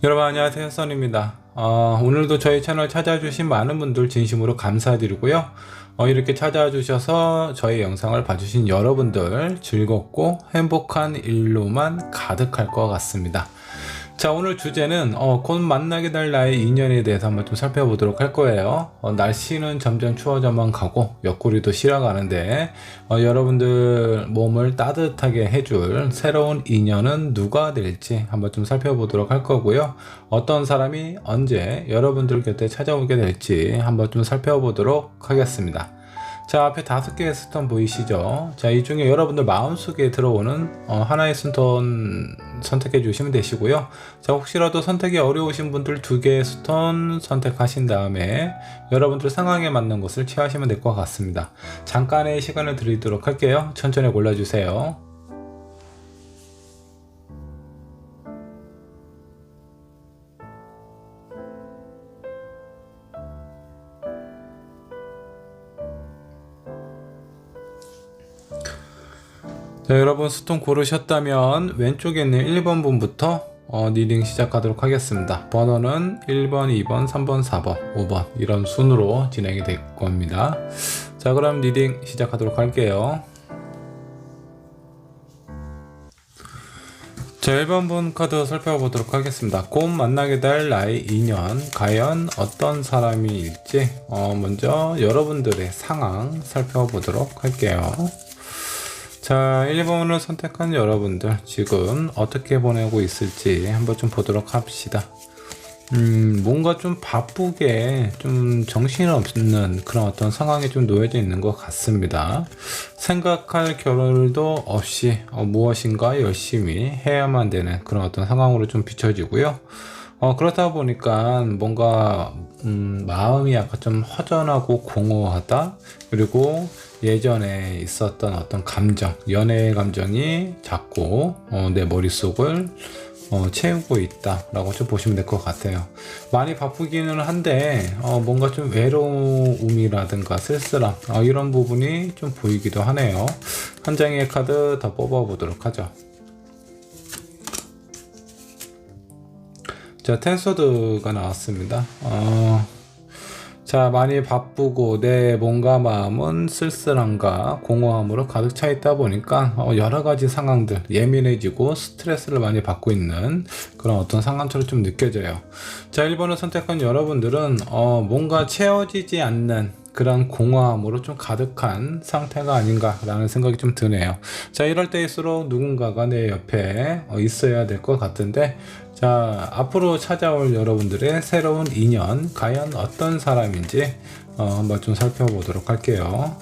여러분 안녕하세요, 써니입니다. 오늘도 저희 채널 찾아주신 많은 분들 진심으로 감사드리고요. 이렇게 찾아주셔서 저희 영상을 봐주신 여러분들 즐겁고 행복한 일로만 가득할 것 같습니다. 자, 오늘 주제는 곧 만나게 될 나의 인연에 대해서 한번 좀 살펴보도록 할 거예요. 날씨는 점점 추워져만 가고 옆구리도 시려가는데 여러분들 몸을 따뜻하게 해줄 새로운 인연은 누가 될지 한번 좀 살펴보도록 할 거고요. 어떤 사람이 언제 여러분들 곁에 찾아오게 될지 한번 좀 살펴보도록 하겠습니다. 자, 앞에 5개의 스톤 보이시죠? 자, 이 중에 여러분들 마음속에 들어오는 하나의 스톤 선택해 주시면 되시고요. 자, 혹시라도 선택이 어려우신 분들 2개의 스톤 선택하신 다음에 여러분들 상황에 맞는 곳을 취하시면 될 것 같습니다. 잠깐의 시간을 드리도록 할게요. 천천히 골라주세요. 자, 여러분 스톤 고르셨다면 왼쪽에 있는 1번 분부터 리딩 시작하도록 하겠습니다. 번호는 1번, 2번, 3번, 4번, 5번 이런 순으로 진행이 될 겁니다. 자, 그럼 리딩 시작하도록 할게요. 자, 1번 분 카드 살펴보도록 하겠습니다. 곧 만나게 될 나의 인연, 과연 어떤 사람일지 먼저 여러분들의 상황 살펴보도록 할게요. 자, 1번을 선택한 여러분들 지금 어떻게 보내고 있을지 한번 좀 보도록 합시다. 뭔가 좀 바쁘게 좀 정신없는 그런 어떤 상황에 좀 놓여져 있는 것 같습니다. 생각할 겨를도 없이 무엇인가 열심히 해야만 되는 그런 어떤 상황으로 좀 비춰지고요. 그렇다 보니까 뭔가 마음이 약간 좀 허전하고 공허하다. 그리고 예전에 있었던 어떤 감정, 연애의 감정이 자꾸 내 머릿속을 채우고 있다 라고 좀 보시면 될 것 같아요. 많이 바쁘기는 한데 뭔가 좀 외로움이라든가 쓸쓸함 이런 부분이 좀 보이기도 하네요. 한 장의 카드 더 뽑아 보도록 하죠. 자, 텐소드가 나왔습니다. 자, 많이 바쁘고 내 몸과 마음은 쓸쓸함과 공허함으로 가득 차 있다 보니까 여러 가지 상황들 예민해지고 스트레스를 많이 받고 있는 그런 어떤 상황처럼 좀 느껴져요. 자, 1번을 선택한 여러분들은 뭔가 채워지지 않는 그런 공허함으로 좀 가득한 상태가 아닌가 라는 생각이 좀 드네요. 자, 이럴 때일수록 누군가가 내 옆에 있어야 될 것 같은데, 자, 앞으로 찾아올 여러분들의 새로운 인연 과연 어떤 사람인지 한번 좀 살펴보도록 할게요.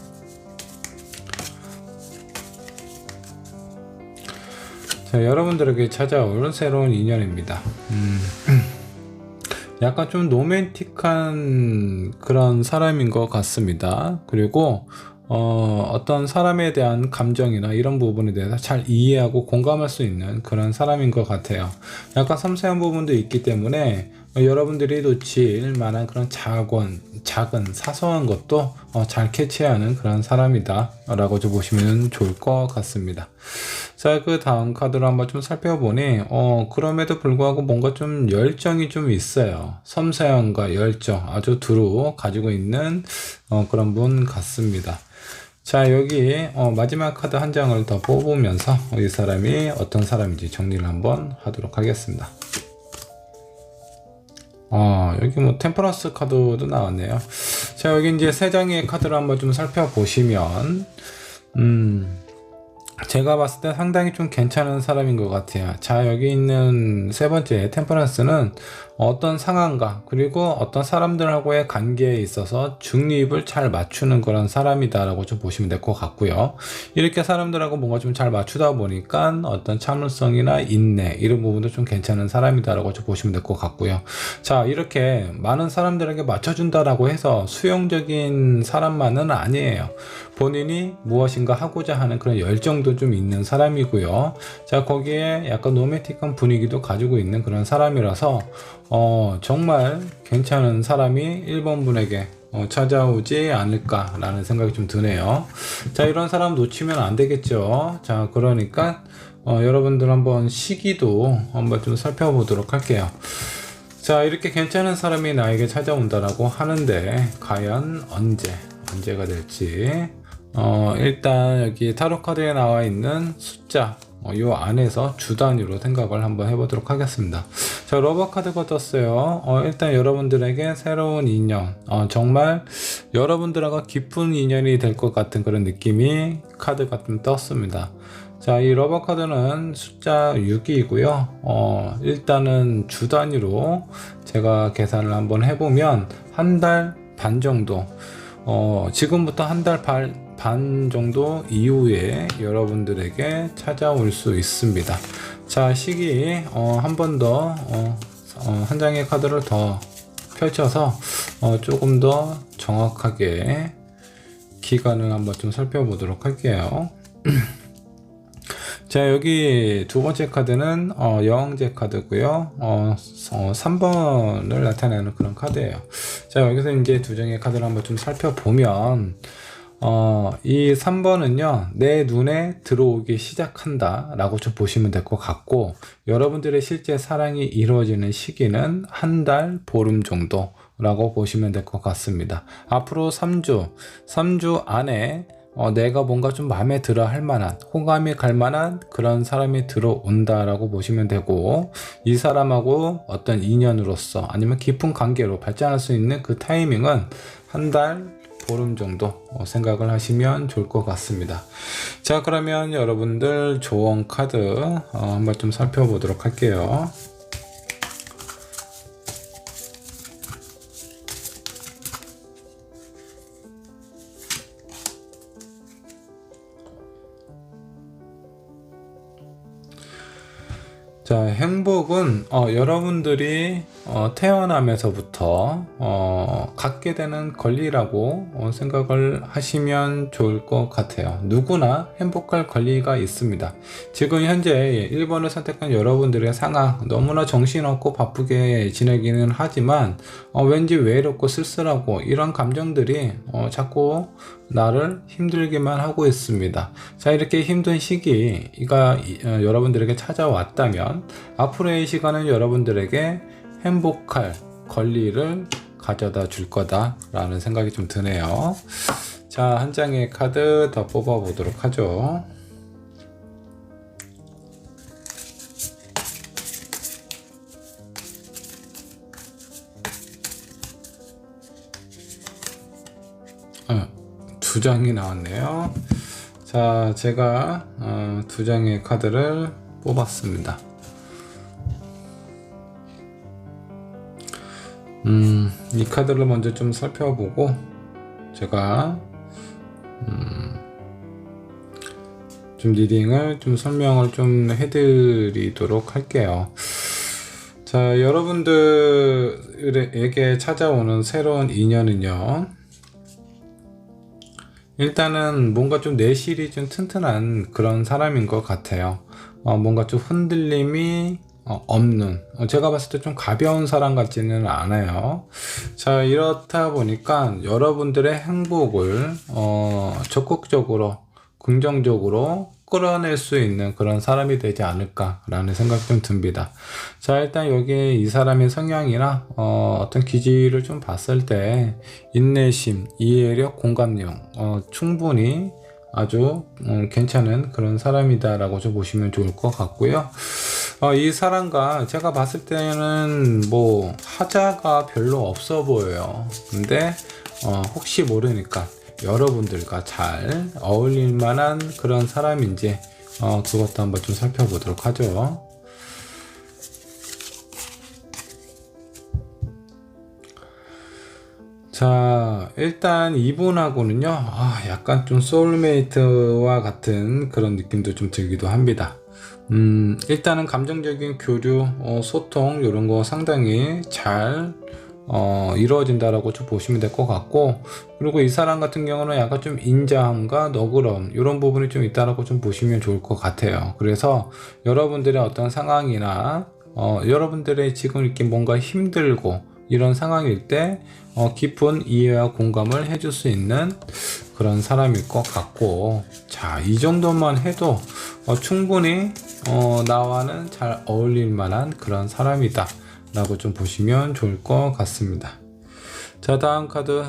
자, 여러분들에게 찾아올 새로운 인연입니다. 약간 좀 로맨틱한 그런 사람인 것 같습니다. 그리고 어떤 사람에 대한 감정이나 이런 부분에 대해서 잘 이해하고 공감할 수 있는 그런 사람인 것 같아요. 약간 섬세한 부분도 있기 때문에 여러분들이 놓칠 만한 그런 작은 사소한 것도 잘 캐치하는 그런 사람이다 라고 좀 보시면 좋을 것 같습니다. 자, 그 다음 카드로 한번 좀 살펴보니 그럼에도 불구하고 뭔가 좀 열정이 좀 있어요. 섬세함과 열정 아주 두루 가지고 있는 그런 분 같습니다. 자, 여기 마지막 카드 한 장을 더 뽑으면서 이 사람이 어떤 사람인지 정리를 한번 하도록 하겠습니다. 여기 뭐 템퍼런스 카드도 나왔네요. 자, 여기 이제 3장의 카드를 한번 좀 살펴보시면 제가 봤을 때 상당히 좀 괜찮은 사람인 것 같아요. 자, 여기 있는 3번째 템퍼런스는 어떤 상황과 그리고 어떤 사람들하고의 관계에 있어서 중립을 잘 맞추는 그런 사람이다 라고 좀 보시면 될 것 같고요. 이렇게 사람들하고 뭔가 좀 잘 맞추다 보니까 어떤 참을성이나 인내 이런 부분도 좀 괜찮은 사람이다 라고 좀 보시면 될 것 같고요. 자, 이렇게 많은 사람들에게 맞춰준다 라고 해서 수용적인 사람만은 아니에요. 본인이 무엇인가 하고자 하는 그런 열정도 좀 있는 사람이고요. 자, 거기에 약간 로맨틱한 분위기도 가지고 있는 그런 사람이라서 정말 괜찮은 사람이 1번 분에게 찾아오지 않을까 라는 생각이 좀 드네요. 자, 이런 사람 놓치면 안 되겠죠. 자, 그러니까 여러분들 한번 시기도 한번 좀 살펴보도록 할게요. 자, 이렇게 괜찮은 사람이 나에게 찾아온다라고 하는데 과연 언제가 될지. 일단 여기 타로 카드에 나와 있는 숫자 요 안에서 주 단위로 생각을 한번 해보도록 하겠습니다. 자, 러버 카드가 떴어요. 일단 여러분들에게 새로운 인연, 정말 여러분들하고 깊은 인연이 될 것 같은 그런 느낌이 카드가 좀 떴습니다. 자, 이 러버 카드는 숫자 6이고요. 일단은 주 단위로 제가 계산을 한번 해보면 한 달 반 정도, 지금부터 한 달 반 정도 이후에 여러분들에게 찾아올 수 있습니다. 자, 시기 한 번 더 한 장의 카드를 더 펼쳐서 조금 더 정확하게 기간을 한번 좀 살펴보도록 할게요. 자, 여기 두 번째 카드는 여왕제 카드고요. 3번을 나타내는 그런 카드예요. 자, 여기서 이제 두 장의 카드를 한번 좀 살펴보면 이 3번은요, 내 눈에 들어오기 시작한다 라고 좀 보시면 될 것 같고, 여러분들의 실제 사랑이 이루어지는 시기는 한 달, 보름 정도 라고 보시면 될 것 같습니다. 앞으로 3주 안에 내가 뭔가 좀 마음에 들어 할 만한, 호감이 갈 만한 그런 사람이 들어온다 라고 보시면 되고, 이 사람하고 어떤 인연으로서 아니면 깊은 관계로 발전할 수 있는 그 타이밍은 한 달, 보름 정도 생각을 하시면 좋을 것 같습니다. 자, 그러면 여러분들 조언 카드 한번 좀 살펴보도록 할게요. 자, 행복은 여러분들이 태어나면서부터 갖게 되는 권리라고 생각을 하시면 좋을 것 같아요. 누구나 행복할 권리가 있습니다. 지금 현재 1번을 선택한 여러분들의 상황, 너무나 정신없고 바쁘게 지내기는 하지만 왠지 외롭고 쓸쓸하고 이런 감정들이 자꾸 나를 힘들게만 하고 있습니다. 자, 이렇게 힘든 시기가 여러분들에게 찾아왔다면 앞으로의 시간은 여러분들에게 행복할 권리를 가져다 줄 거다 라는 생각이 좀 드네요. 자, 한 장의 카드 더 뽑아 보도록 하죠. 두 장이 나왔네요. 자, 제가 두 장의 카드를 뽑았습니다. 이 카드를 먼저 좀 살펴보고 제가 좀 리딩을 좀 설명을 좀 해드리도록 할게요. 자, 여러분들에게 찾아오는 새로운 인연은요, 일단은 뭔가 좀 내실이 좀 튼튼한 그런 사람인 것 같아요. 뭔가 좀 흔들림이 없는, 제가 봤을 때 좀 가벼운 사람 같지는 않아요. 자, 이렇다 보니까 여러분들의 행복을 적극적으로 긍정적으로 끌어낼 수 있는 그런 사람이 되지 않을까라는 생각 좀 듭니다. 자, 일단 여기 이 사람의 성향이나 어떤 기질을 좀 봤을 때 인내심, 이해력, 공감력 충분히 아주 괜찮은 그런 사람이다 라고 좀 보시면 좋을 것 같고요. 이 사람과 제가 봤을 때는 뭐 하자가 별로 없어 보여요. 근데 혹시 모르니까 여러분들과 잘 어울릴 만한 그런 사람인지 그것도 한번 좀 살펴보도록 하죠. 자, 일단 이분하고는요, 약간 좀 소울메이트와 같은 그런 느낌도 좀 들기도 합니다. 일단은 감정적인 교류, 소통 이런 거 상당히 잘 이루어진다라고 좀 보시면 될 것 같고, 그리고 이 사람 같은 경우는 약간 좀 인자함과 너그러움 이런 부분이 좀 있다라고 좀 보시면 좋을 것 같아요. 그래서 여러분들의 어떤 상황이나 여러분들의 지금 이렇게 뭔가 힘들고 이런 상황일 때 깊은 이해와 공감을 해줄 수 있는 그런 사람일 것 같고, 자, 이 정도만 해도 충분히 나와는 잘 어울릴 만한 그런 사람이다 라고 좀 보시면 좋을 것 같습니다. 자, 다음 카드,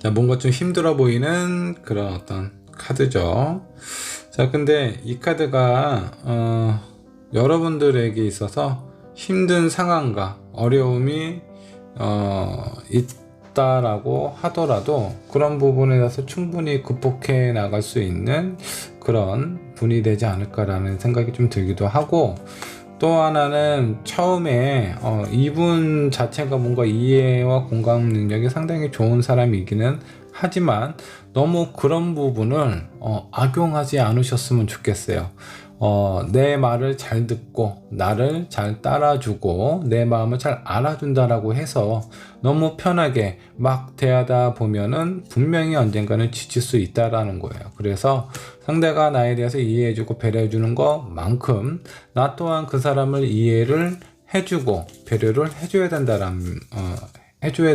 자, 뭔가 좀 힘들어 보이는 그런 어떤 카드죠. 자, 근데 이 카드가 여러분들에게 있어서 힘든 상황과 어려움이 있다라고 하더라도 그런 부분에 대해서 충분히 극복해 나갈 수 있는 그런 분이 되지 않을까라는 생각이 좀 들기도 하고, 또 하나는 처음에 이분 자체가 뭔가 이해와 공감 능력이 상당히 좋은 사람이기는 하지만 너무 그런 부분을 악용하지 않으셨으면 좋겠어요. 내 말을 잘 듣고 나를 잘 따라주고 내 마음을 잘 알아준다라고 해서 너무 편하게 막 대하다 보면은 분명히 언젠가는 지칠 수 있다라는 거예요. 그래서 상대가 나에 대해서 이해해주고 배려해주는 것만큼 나 또한 그 사람을 이해를 해주고 배려를 해줘야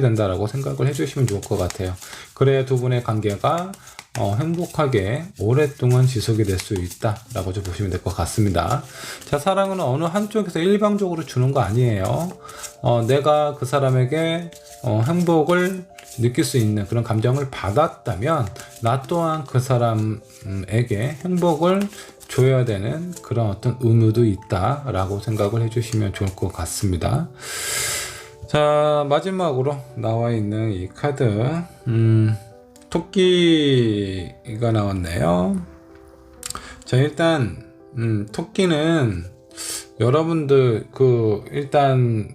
된다라고 생각을 해주시면 좋을 것 같아요. 그래야 두 분의 관계가 행복하게 오랫동안 지속이 될 수 있다라고 좀 보시면 될 것 같습니다. 자, 사랑은 어느 한쪽에서 일방적으로 주는 거 아니에요. 내가 그 사람에게 행복을 느낄 수 있는 그런 감정을 받았다면 나 또한 그 사람에게 행복을 줘야 되는 그런 어떤 의무도 있다라고 생각을 해주시면 좋을 것 같습니다. 자, 마지막으로 나와 있는 이 카드, 토끼가 나왔네요. 자, 일단 토끼는 여러분들 일단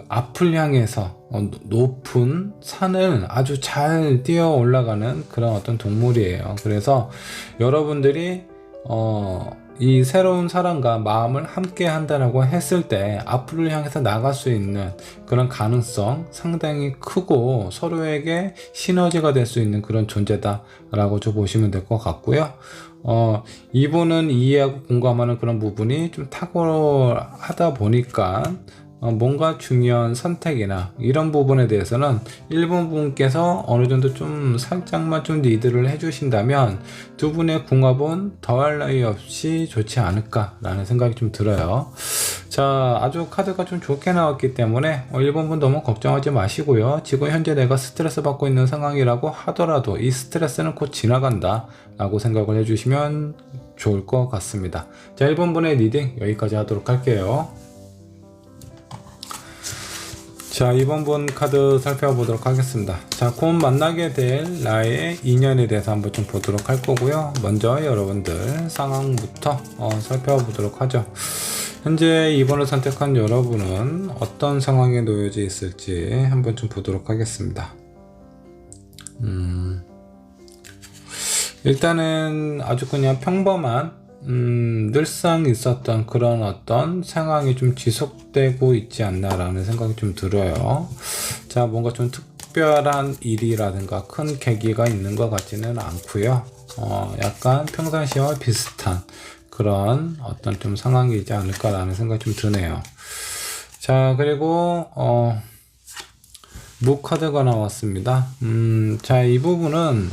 앞을 향해서 높은 산을 아주 잘 뛰어 올라가는 그런 어떤 동물이에요. 그래서 여러분들이 이 새로운 사람과 마음을 함께 한다라고 했을 때 앞으로 향해서 나갈 수 있는 그런 가능성 상당히 크고 서로에게 시너지가 될 수 있는 그런 존재다라고 좀 보시면 될 것 같고요. 이분은 이해하고 공감하는 그런 부분이 좀 탁월하다 보니까 뭔가 중요한 선택이나 이런 부분에 대해서는 일본 분께서 어느 정도 좀 살짝만 좀 리드를 해주신다면 두 분의 궁합은 더할 나위 없이 좋지 않을까라는 생각이 좀 들어요. 자, 아주 카드가 좀 좋게 나왔기 때문에 일본 분 너무 걱정하지 마시고요. 지금 현재 내가 스트레스 받고 있는 상황이라고 하더라도 이 스트레스는 곧 지나간다 라고 생각을 해주시면 좋을 것 같습니다. 자, 일본 분의 리딩 여기까지 하도록 할게요. 자, 이번 분 카드 살펴보도록 하겠습니다. 자, 곧 만나게 될 나의 인연에 대해서 한번 좀 보도록 할 거고요. 먼저 여러분들 상황부터 살펴보도록 하죠. 현재 2번을 선택한 여러분은 어떤 상황에 놓여져 있을지 한번 좀 보도록 하겠습니다. 일단은 아주 그냥 평범한 늘상 있었던 그런 어떤 상황이 좀 지속되고 있지 않나라는 생각이 좀 들어요. 자, 뭔가 좀 특별한 일이라든가 큰 계기가 있는 것 같지는 않고요. 약간 평상시와 비슷한 그런 어떤 좀 상황이지 않을까라는 생각이 좀 드네요. 자, 그리고 무카드가 나왔습니다. 자, 이 부분은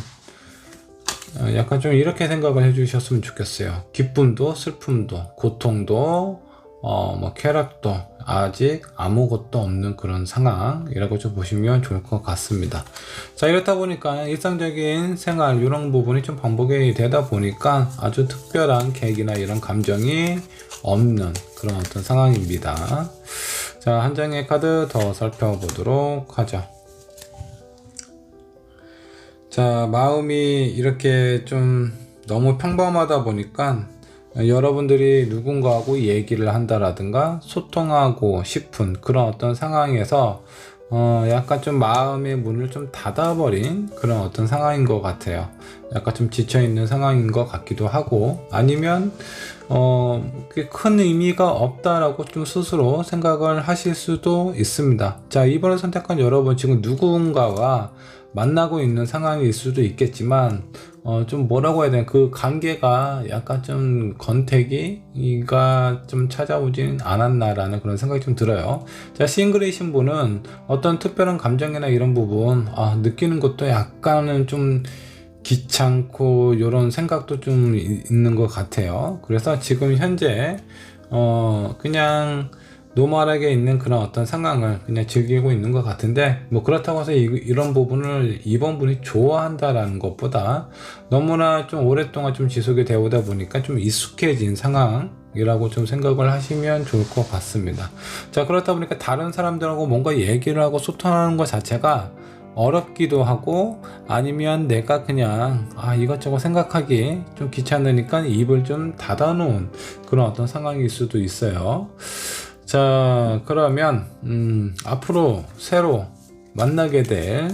약간 좀 이렇게 생각을 해주셨으면 좋겠어요. 기쁨도 슬픔도 고통도 쾌락도 아직 아무것도 없는 그런 상황이라고 좀 보시면 좋을 것 같습니다. 자, 이렇다 보니까 일상적인 생활 이런 부분이 좀 반복이 되다 보니까 아주 특별한 계획이나 이런 감정이 없는 그런 어떤 상황입니다. 자, 한 장의 카드 더 살펴보도록 하죠. 자, 마음이 이렇게 좀 너무 평범하다 보니까 여러분들이 누군가하고 얘기를 한다라든가 소통하고 싶은 그런 어떤 상황에서 약간 좀 마음의 문을 좀 닫아버린 그런 어떤 상황인 것 같아요. 약간 좀 지쳐있는 상황인 것 같기도 하고, 아니면 큰 의미가 없다라고 좀 스스로 생각을 하실 수도 있습니다. 자, 이번에 선택한 여러분 지금 누군가와 만나고 있는 상황일 수도 있겠지만 좀 뭐라고 해야 되나, 그 관계가 약간 좀 건태기가 좀 찾아오진 않았나라는 그런 생각이 좀 들어요. 자, 싱글이신 분은 어떤 특별한 감정이나 이런 부분 느끼는 것도 약간은 좀 귀찮고 이런 생각도 좀 있는 것 같아요. 그래서 지금 현재 그냥 노멀하게 있는 그런 어떤 상황을 그냥 즐기고 있는 것 같은데, 뭐 그렇다고 해서 이런 부분을 이번 분이 좋아한다라는 것보다 너무나 좀 오랫동안 좀 지속이 되어 오다 보니까 좀 익숙해진 상황이라고 좀 생각을 하시면 좋을 것 같습니다. 자, 그렇다 보니까 다른 사람들하고 뭔가 얘기를 하고 소통하는 것 자체가 어렵기도 하고, 아니면 내가 그냥 이것저것 생각하기 좀 귀찮으니까 입을 좀 닫아 놓은 그런 어떤 상황일 수도 있어요. 자, 그러면 앞으로 새로 만나게 될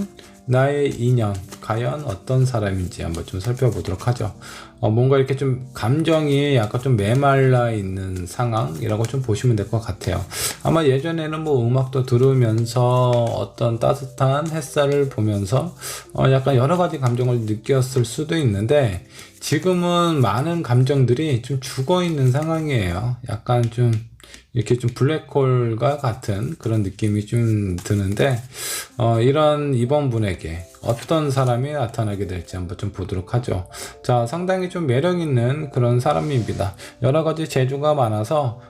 나의 인연, 과연 어떤 사람인지 한번 좀 살펴보도록 하죠. 뭔가 이렇게 좀 감정이 약간 좀 메말라 있는 상황이라고 좀 보시면 될 것 같아요. 아마 예전에는 뭐 음악도 들으면서 어떤 따뜻한 햇살을 보면서 약간 여러 가지 감정을 느꼈을 수도 있는데, 지금은 많은 감정들이 좀 죽어 있는 상황이에요. 약간 좀 이렇게 좀 블랙홀과 같은 그런 느낌이 좀 드는데, 이런 이번 분에게 어떤 사람이 나타나게 될지 한번 좀 보도록 하죠. 자, 상당히 좀 매력 있는 그런 사람입니다. 여러 가지 재주가 많아서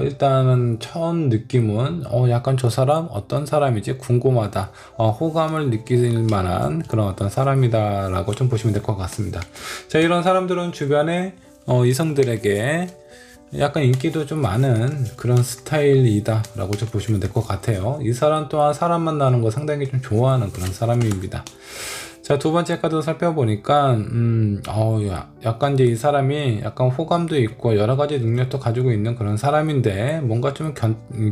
일단은 처음 느낌은 약간 저 사람 어떤 사람이지 궁금하다, 호감을 느낄 만한 그런 어떤 사람이다 라고 좀 보시면 될 것 같습니다. 자, 이런 사람들은 주변에 이성들에게 약간 인기도 좀 많은 그런 스타일이다 라고 좀 보시면 될 것 같아요. 이 사람 또한 사람 만나는 거 상당히 좀 좋아하는 그런 사람입니다. 자, 두 번째 카드 살펴보니까 약간 이제 이 사람이 약간 호감도 있고 여러 가지 능력도 가지고 있는 그런 사람인데, 뭔가 좀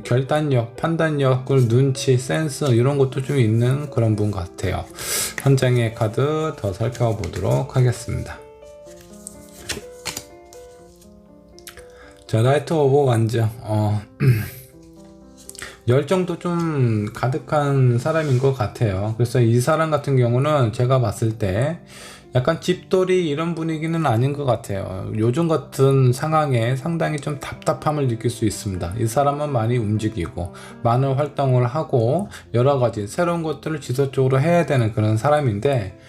결단력, 판단력, 눈치, 센스 이런 것도 좀 있는 그런 분 같아요. 한 장의 카드 더 살펴보도록 하겠습니다. 자, 나이트 오브 완즈. 열정도 좀 가득한 사람인 것 같아요. 그래서 이 사람 같은 경우는 제가 봤을 때 약간 집돌이 이런 분위기는 아닌 것 같아요. 요즘 같은 상황에 상당히 좀 답답함을 느낄 수 있습니다. 이 사람은 많이 움직이고 많은 활동을 하고 여러 가지 새로운 것들을 지속적으로 해야 되는 그런 사람인데,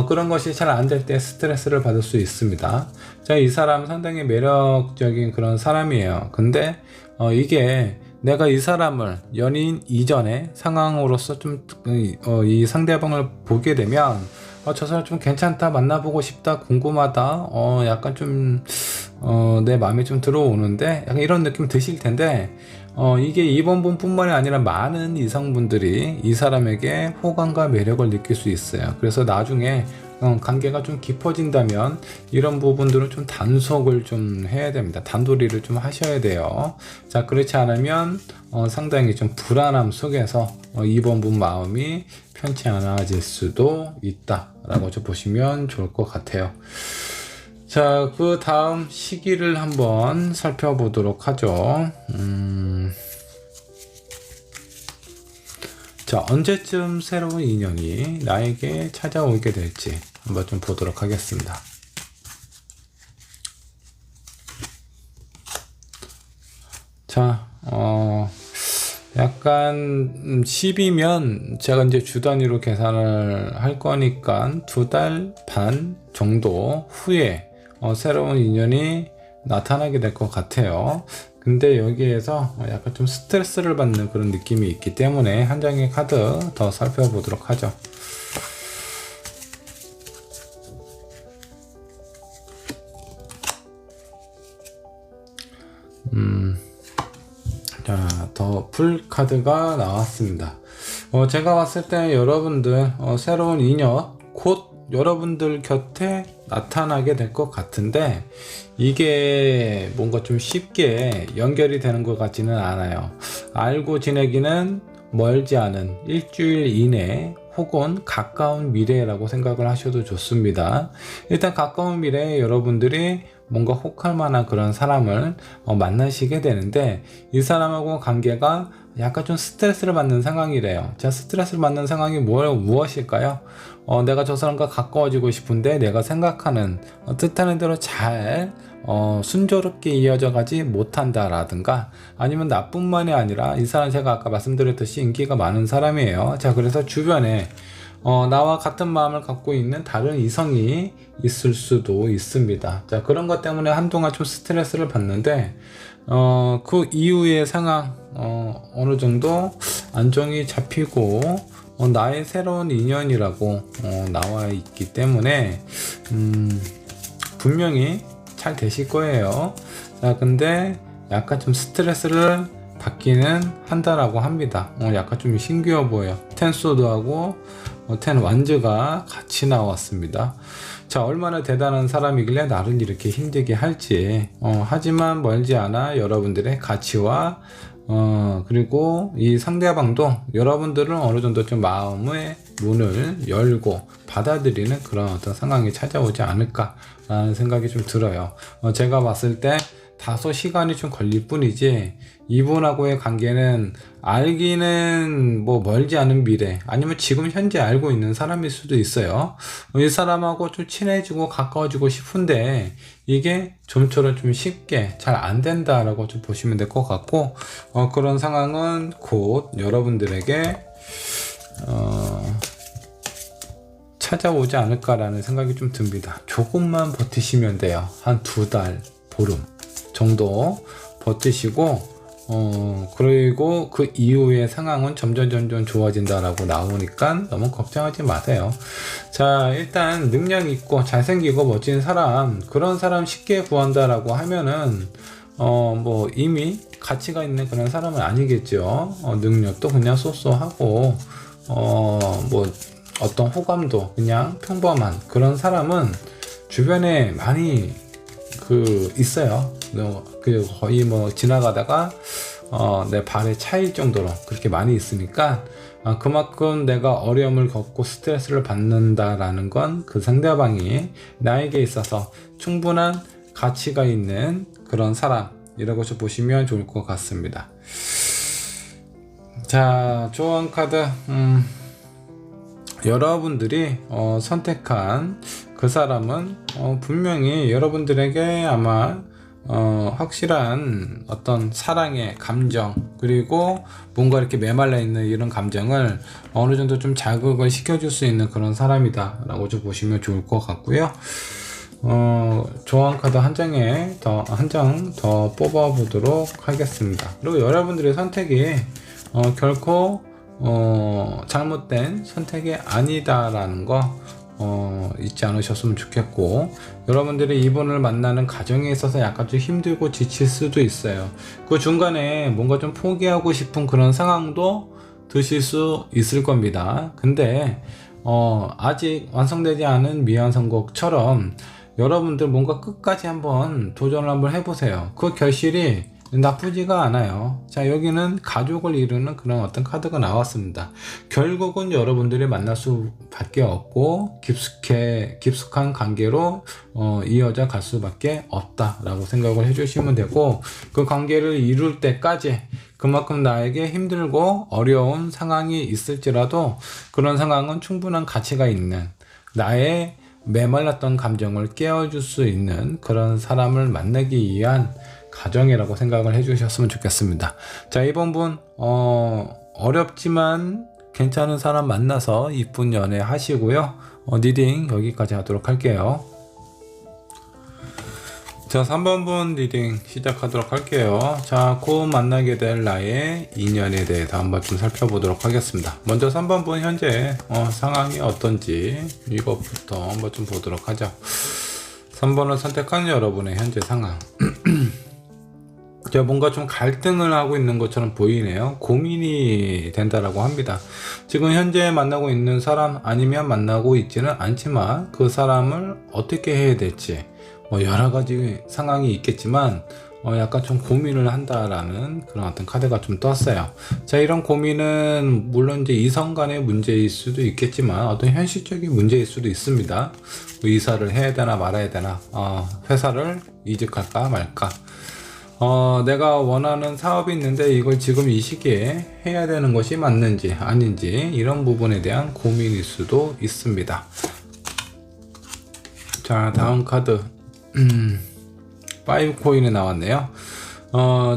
그런 것이 잘 안 될 때 스트레스를 받을 수 있습니다. 자, 이 사람 상당히 매력적인 그런 사람이에요. 근데 이게 내가 이 사람을 연인 이전의 상황으로서 좀 이 상대방을 보게 되면 저 사람 좀 괜찮다, 만나보고 싶다, 궁금하다, 약간 좀 내 마음에 좀 들어오는데, 약간 이런 느낌 드실 텐데, 이게 이번 분뿐만이 아니라 많은 이성분들이 이 사람에게 호감과 매력을 느낄 수 있어요. 그래서 나중에 관계가 좀 깊어진다면 이런 부분들은 좀 단속을 좀 해야 됩니다. 단도리를 좀 하셔야 돼요. 자, 그렇지 않으면 상당히 좀 불안함 속에서 이번 분 마음이 편치 않아질 수도 있다 라고 좀 보시면 좋을 것 같아요. 자, 그 다음 시기를 한번 살펴보도록 하죠. 자, 언제쯤 새로운 인연이 나에게 찾아오게 될지 한번 좀 보도록 하겠습니다. 자, 약간 10이면 제가 이제 주 단위로 계산을 할 거니까 2달 반 정도 후에 새로운 인연이 나타나게 될 것 같아요. 근데 여기에서 약간 좀 스트레스를 받는 그런 느낌이 있기 때문에 한 장의 카드 더 살펴보도록 하죠. 자, 더 풀 카드가 나왔습니다. 제가 봤을 때 여러분들 새로운 인연 곧 여러분들 곁에 나타나게 될 것 같은데, 이게 뭔가 좀 쉽게 연결이 되는 것 같지는 않아요. 알고 지내기는 멀지 않은 일주일 이내 혹은 가까운 미래라고 생각을 하셔도 좋습니다. 일단 가까운 미래에 여러분들이 뭔가 혹할 만한 그런 사람을 만나시게 되는데, 이 사람하고 관계가 약간 좀 스트레스를 받는 상황이래요. 자, 스트레스를 받는 상황이 무엇일까요? 내가 저 사람과 가까워지고 싶은데 내가 생각하는 뜻하는 대로 잘 순조롭게 이어져 가지 못한다 라든가, 아니면 나뿐만이 아니라 이 사람 제가 아까 말씀드렸듯이 인기가 많은 사람이에요. 자, 그래서 주변에 나와 같은 마음을 갖고 있는 다른 이성이 있을 수도 있습니다. 자, 그런 것 때문에 한동안 좀 스트레스를 받는데 그 이후의 상황 어느 정도 안정이 잡히고 나의 새로운 인연이라고 나와 있기 때문에 분명히 잘 되실 거예요. 자, 근데 약간 좀 스트레스를 받기는 한다라고 합니다. 약간 좀 신기해 보여. 텐소드하고 텐 완즈가 같이 나왔습니다. 자, 얼마나 대단한 사람이길래 나를 이렇게 힘들게 할지. 하지만 멀지 않아 여러분들의 가치와 그리고 이 상대방도 여러분들은 어느 정도 좀 마음의 문을 열고 받아들이는 그런 어떤 상황이 찾아오지 않을까라는 생각이 좀 들어요. 제가 봤을 때 다소 시간이 좀 걸릴 뿐이지 이분하고의 관계는 알기는 뭐 멀지 않은 미래 아니면 지금 현재 알고 있는 사람일 수도 있어요. 이 사람하고 좀 친해지고 가까워지고 싶은데 이게 좀처럼 좀 쉽게 잘 안 된다라고 좀 보시면 될 것 같고 그런 상황은 곧 여러분들에게 찾아오지 않을까라는 생각이 좀 듭니다. 조금만 버티시면 돼요. 한 2달, 보름 정도 버티시고 그리고 그 이후의 상황은 점점 좋아진다라고 나오니까 너무 걱정하지 마세요. 자, 일단 능력 있고 잘생기고 멋진 사람, 그런 사람 쉽게 구한다라고 하면은 뭐 이미 가치가 있는 그런 사람은 아니겠죠. 능력도 그냥 쏘쏘하고 뭐 어떤 호감도 그냥 평범한 그런 사람은 주변에 많이 있어요. 거의 뭐 지나가다가 내 발에 차일 정도로 그렇게 많이 있으니까 그만큼 내가 어려움을 겪고 스트레스를 받는다라는 건 그 상대방이 나에게 있어서 충분한 가치가 있는 그런 사람이라고 보시면 좋을 것 같습니다. 자, 조언 카드 여러분들이 선택한 그 사람은 분명히 여러분들에게 아마 확실한 어떤 사랑의 감정 그리고 뭔가 이렇게 메말라 있는 이런 감정을 어느 정도 좀 자극을 시켜줄 수 있는 그런 사람이다 라고 좀 보시면 좋을 것 같고요. 조언 카드 한 장 더 뽑아 보도록 하겠습니다. 그리고 여러분들의 선택이 결코 잘못된 선택이 아니다라는 거 잊지 않으셨으면 좋겠고, 여러분들이 이분을 만나는 과정에 있어서 약간 좀 힘들고 지칠 수도 있어요. 그 중간에 뭔가 좀 포기하고 싶은 그런 상황도 드실 수 있을 겁니다. 근데 아직 완성되지 않은 미완성곡처럼 여러분들 뭔가 끝까지 한번 도전을 한번 해보세요. 그 결실이 나쁘지가 않아요. 자, 여기는 가족을 이루는 그런 어떤 카드가 나왔습니다. 결국은 여러분들이 만날 수밖에 없고 깊숙한 관계로 이어져 갈 수밖에 없다라고 생각을 해주시면 되고, 그 관계를 이룰 때까지 그만큼 나에게 힘들고 어려운 상황이 있을지라도 그런 상황은 충분한 가치가 있는, 나의 메말랐던 감정을 깨워줄 수 있는 그런 사람을 만나기 위한 가정이라고 생각을 해주셨으면 좋겠습니다. 자, 이번 분 어렵지만 괜찮은 사람 만나서 이쁜 연애 하시고요. 리딩 여기까지 하도록 할게요. 자, 3번 분 리딩 시작하도록 할게요. 자, 곧 만나게 될 나의 인연에 대해서 한번 좀 살펴보도록 하겠습니다. 먼저 3번 분 현재 상황이 어떤지 이것부터 한번 좀 보도록 하죠. 3번을 선택한 여러분의 현재 상황. 뭔가 좀 갈등을 하고 있는 것처럼 보이네요. 고민이 된다라고 합니다. 지금 현재 만나고 있는 사람 아니면 만나고 있지는 않지만 그 사람을 어떻게 해야 될지 여러 가지 상황이 있겠지만 약간 좀 고민을 한다라는 그런 어떤 카드가 좀 떴어요. 자, 이런 고민은 물론 이제 이성 간의 문제일 수도 있겠지만 어떤 현실적인 문제일 수도 있습니다. 이사를 해야 되나 말아야 되나, 회사를 이직할까 말까, 내가 원하는 사업이 있는데 이걸 지금 이 시기에 해야 되는 것이 맞는지 아닌지, 이런 부분에 대한 고민일 수도 있습니다. 자, 다음 카드 5코인이 나왔네요.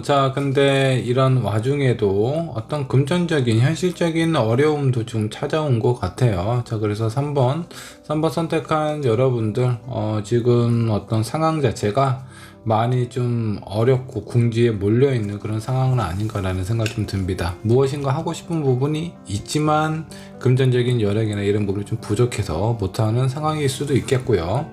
자, 근데 이런 와중에도 어떤 금전적인 현실적인 어려움도 좀 찾아온 것 같아요. 자, 그래서 3번 선택한 여러분들 지금 어떤 상황 자체가 많이 좀 어렵고 궁지에 몰려있는 그런 상황은 아닌가라는 생각이 좀 듭니다. 무엇인가 하고 싶은 부분이 있지만 금전적인 여력이나 이런 부분이 좀 부족해서 못하는 상황일 수도 있겠고요.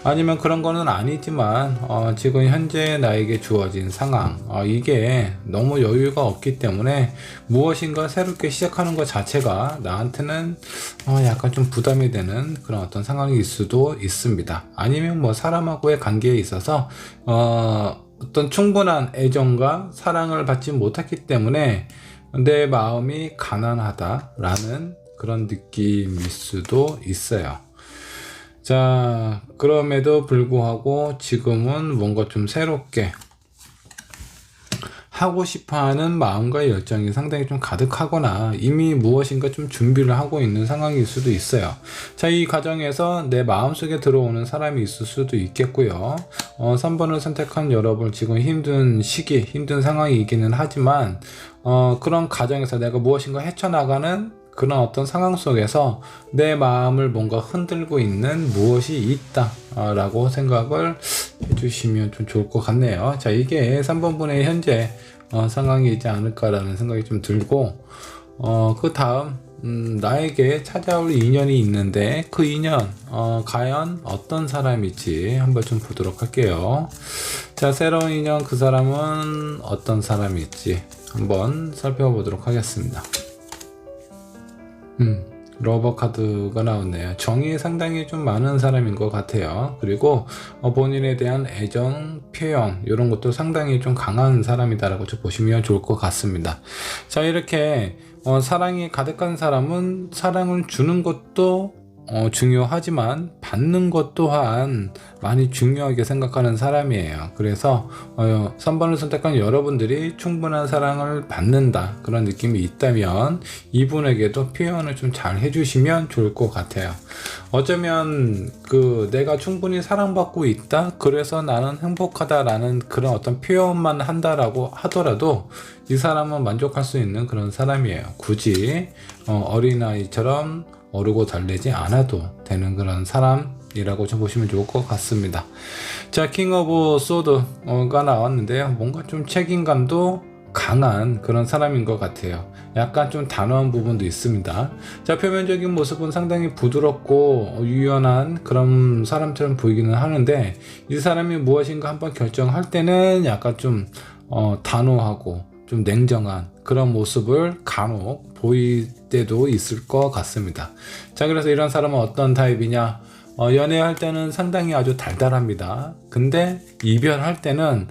아니면 그런 거는 아니지만 지금 현재 나에게 주어진 상황 이게 너무 여유가 없기 때문에 무엇인가 새롭게 시작하는 것 자체가 나한테는 약간 좀 부담이 되는 그런 어떤 상황일 수도 있습니다. 아니면 뭐 사람하고의 관계에 있어서 어떤 충분한 애정과 사랑을 받지 못했기 때문에 내 마음이 가난하다라는 그런 느낌일 수도 있어요. 자, 그럼에도 불구하고 지금은 뭔가 좀 새롭게 하고 싶어하는 마음과 열정이 상당히 좀 가득하거나 이미 무엇인가 좀 준비를 하고 있는 상황일 수도 있어요. 자, 이 과정에서 내 마음속에 들어오는 사람이 있을 수도 있겠고요. 3번을 선택한 여러분, 지금 힘든 시기, 힘든 상황이기는 하지만 그런 과정에서 내가 무엇인가 헤쳐나가는 그런 어떤 상황 속에서 내 마음을 뭔가 흔들고 있는 무엇이 있다 라고 생각을 해주시면 좀 좋을 것 같네요. 자, 이게 3번 분의 현재 상황이지 않을까라는 생각이 좀 들고 그 다음 나에게 찾아올 인연이 있는데 그 인연 과연 어떤 사람일지 한번 좀 보도록 할게요. 자, 새로운 인연, 그 사람은 어떤 사람일지 한번 살펴보도록 하겠습니다. 러버 카드가 나왔네요. 정이 상당히 좀 많은 사람인 것 같아요. 그리고 본인에 대한 애정 표현 이런 것도 상당히 좀 강한 사람이다라고 좀 보시면 좋을 것 같습니다. 자, 이렇게 사랑이 가득한 사람은 사랑을 주는 것도 중요하지만 받는 것 또한 많이 중요하게 생각하는 사람이에요. 그래서 3번을 선택한 여러분들이 충분한 사랑을 받는다 그런 느낌이 있다면 이분에게도 표현을 좀 잘 해주시면 좋을 것 같아요. 어쩌면 내가 충분히 사랑받고 있다, 그래서 나는 행복하다라는 그런 어떤 표현만 한다라고 하더라도 이 사람은 만족할 수 있는 그런 사람이에요. 굳이 어린아이처럼 어르고 달래지 않아도 되는 그런 사람이라고 좀 보시면 좋을 것 같습니다. 자, 킹 오브 소드가 나왔는데요. 뭔가 좀 책임감도 강한 그런 사람인 것 같아요. 약간 좀 단호한 부분도 있습니다. 자, 표면적인 모습은 상당히 부드럽고 유연한 그런 사람처럼 보이기는 하는데 이 사람이 무엇인가 한번 결정할 때는 약간 좀 단호하고 좀 냉정한 그런 모습을 간혹 보일 때도 있을 것 같습니다. 자, 그래서 이런 사람은 어떤 타입이냐? 연애할 때는 상당히 아주 달달합니다. 근데 이별할 때는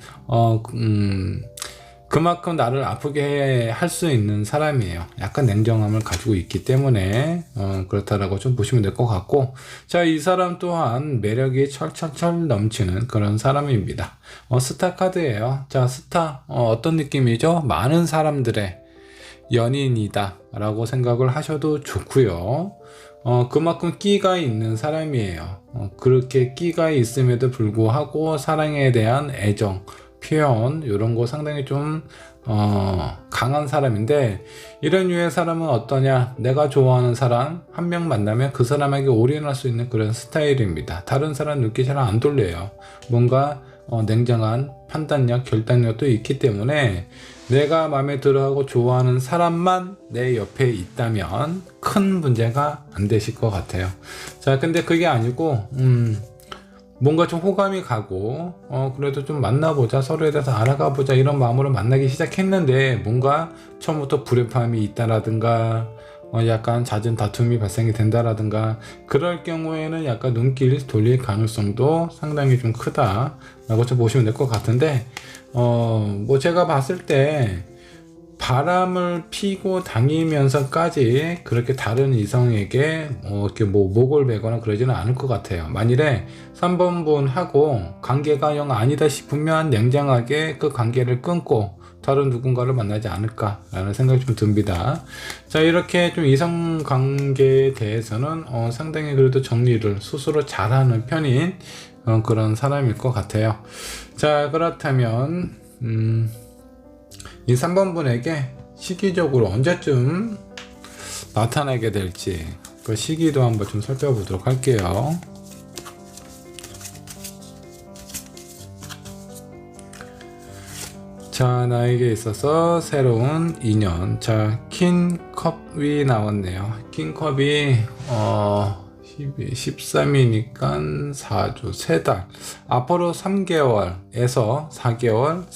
그만큼 나를 아프게 할 수 있는 사람이에요. 약간 냉정함을 가지고 있기 때문에 그렇다라고 좀 보시면 될 것 같고, 자, 이 사람 또한 매력이 철철철 넘치는 그런 사람입니다. 스타 카드예요. 자, 스타 어떤 느낌이죠? 많은 사람들의 연인이다 라고 생각을 하셔도 좋고요. 그만큼 끼가 있는 사람이에요. 그렇게 끼가 있음에도 불구하고 사랑에 대한 애정 표현 이런 거 상당히 좀 강한 사람인데, 이런 류의 사람은 어떠냐? 내가 좋아하는 사람 한 명 만나면 그 사람에게 올인할 수 있는 그런 스타일입니다. 다른 사람 눈길 잘 안 돌려요. 뭔가 냉정한 판단력, 결단력도 있기 때문에 내가 마음에 들어하고 좋아하는 사람만 내 옆에 있다면 큰 문제가 안 되실 것 같아요. 자, 근데 그게 아니고 뭔가 좀 호감이 가고 그래도 좀 만나보자, 서로에 대해서 알아가보자 이런 마음으로 만나기 시작했는데 뭔가 처음부터 불협화음이 있다라든가 약간 잦은 다툼이 발생이 된다라든가 그럴 경우에는 약간 눈길 돌릴 가능성도 상당히 좀 크다라고 좀 보시면 될 것 같은데, 뭐 제가 봤을 때 바람을 피고 다니면서까지 그렇게 다른 이성에게 이렇게 목을 매거나 그러지는 않을 것 같아요. 만일에 3번 분하고 관계가 영 아니다 싶으면 냉정하게 그 관계를 끊고 다른 누군가를 만나지 않을까라는 생각이 좀 듭니다. 자, 이렇게 좀 이성 관계에 대해서는 상당히 그래도 정리를 스스로 잘하는 편인 그런 사람일 것 같아요. 자, 그렇다면 이 3번 분에게 시기적으로 언제쯤 나타나게 될지 그 시기도 한번 좀 살펴보도록 할게요. 자, 나에게 있어서 새로운 인연. 자, 킹컵이 나왔네요. 킹컵이 13이니까 4주 3달 앞으로 3개월에서 4개월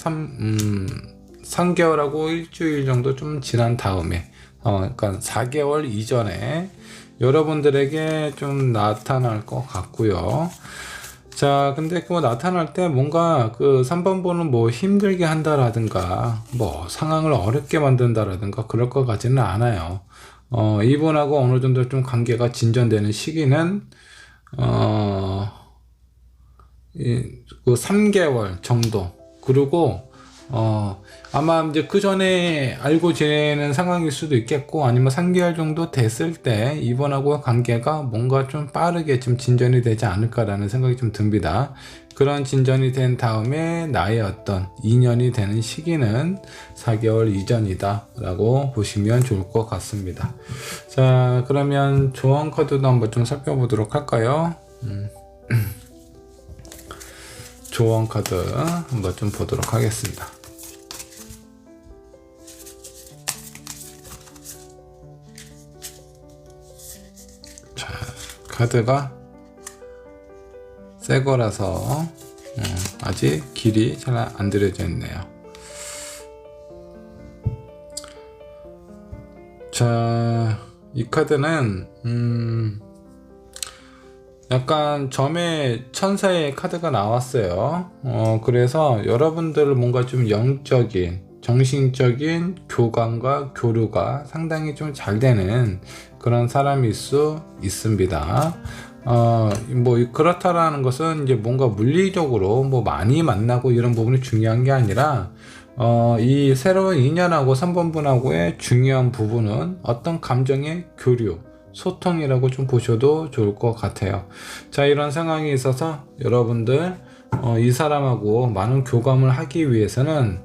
3개월하고 일주일 정도 좀 지난 다음에 그러니까 4개월 이전에 여러분들에게 좀 나타날 것 같고요. 자, 근데 그 나타날 때 뭔가 그 3번분은 뭐 힘들게 한다라든가 뭐 상황을 어렵게 만든다라든가 그럴 것 같지는 않아요. 이분하고 어느 정도 좀 관계가 진전되는 시기는 그 3개월 정도. 그리고 아마 이제 그 전에 알고 지내는 상황일 수도 있겠고, 아니면 3개월 정도 됐을 때 이분하고 관계가 뭔가 좀 빠르게 좀 진전이 되지 않을까라는 생각이 좀 듭니다. 그런 진전이 된 다음에 나의 어떤 인연이 되는 시기는 4개월 이전이다 라고 보시면 좋을 것 같습니다. 자, 그러면 조언 카드도 한번 좀 살펴보도록 할까요? 조언 카드 한번 좀 보도록 하겠습니다. 자, 카드가 새 거라서 아직 길이 잘 안 들여져 있네요. 자, 이 카드는 약간 점의 천사의 카드가 나왔어요. 그래서 여러분들 뭔가 좀 영적인, 정신적인 교감과 교류가 상당히 좀 잘 되는 그런 사람일 수 있습니다. 뭐 그렇다라는 것은 이제 뭔가 물리적으로 뭐 많이 만나고 이런 부분이 중요한 게 아니라 이 새로운 인연하고 3번분하고의 중요한 부분은 어떤 감정의 교류, 소통이라고 좀 보셔도 좋을 것 같아요. 자, 이런 상황이 있어서 여러분들 이 사람하고 많은 교감을 하기 위해서는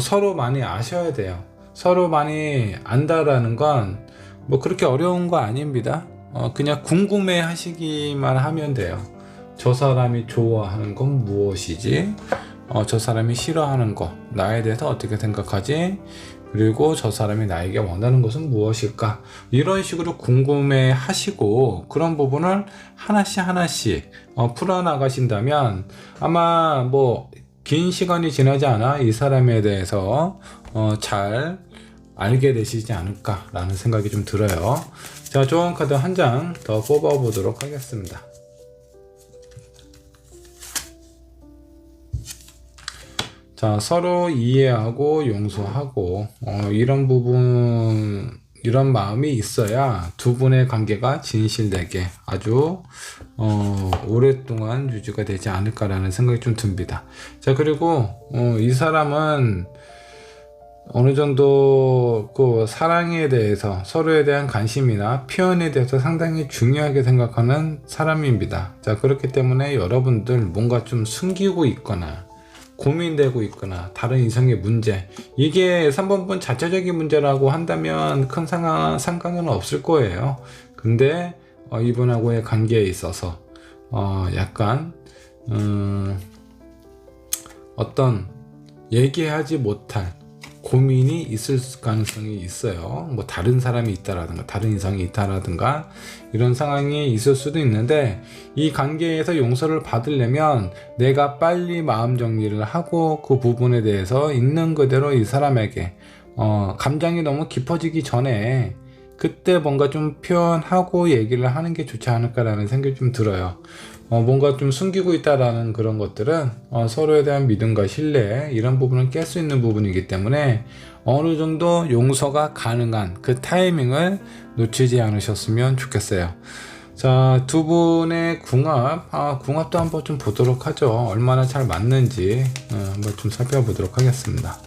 서로 많이 아셔야 돼요. 서로 많이 안다라는 건 뭐 그렇게 어려운 거 아닙니다. 그냥 궁금해 하시기만 하면 돼요. 저 사람이 좋아하는 건 무엇이지? 저 사람이 싫어하는 거, 나에 대해서 어떻게 생각하지? 그리고 저 사람이 나에게 원하는 것은 무엇일까? 이런 식으로 궁금해 하시고 그런 부분을 하나씩 풀어나가신다면 아마 뭐 긴 시간이 지나지 않아 이 사람에 대해서 잘 알게 되시지 않을까라는 생각이 좀 들어요. 자, 조언 카드 한 장 더 뽑아 보도록 하겠습니다. 자, 서로 이해하고 용서하고 이런 부분, 이런 마음이 있어야 두 분의 관계가 진실되게 아주 오랫동안 유지가 되지 않을까라는 생각이 좀 듭니다. 자, 그리고 이 사람은 어느 정도 그 사랑에 대해서, 서로에 대한 관심이나 표현에 대해서 상당히 중요하게 생각하는 사람입니다. 자, 그렇기 때문에 여러분들 뭔가 좀 숨기고 있거나 고민되고 있거나 다른 이성의 문제, 이게 3번분 자체적인 문제라고 한다면 큰 상관은 없을 거예요. 근데 이분하고의 관계에 있어서 약간 어떤 얘기하지 못할 고민이 있을 가능성이 있어요. 뭐 다른 사람이 있다라든가 다른 이성이 있다라든가 이런 상황이 있을 수도 있는데, 이 관계에서 용서를 받으려면 내가 빨리 마음 정리를 하고 그 부분에 대해서 있는 그대로 이 사람에게 감정이 너무 깊어지기 전에 그때 뭔가 좀 표현하고 얘기를 하는 게 좋지 않을까라는 생각이 좀 들어요. 뭔가 좀 숨기고 있다라는 그런 것들은 서로에 대한 믿음과 신뢰, 이런 부분은 깰 수 있는 부분이기 때문에 어느 정도 용서가 가능한 그 타이밍을 놓치지 않으셨으면 좋겠어요. 자, 두 분의 궁합, 궁합도 한번 좀 보도록 하죠. 얼마나 잘 맞는지 한번 좀 살펴보도록 하겠습니다.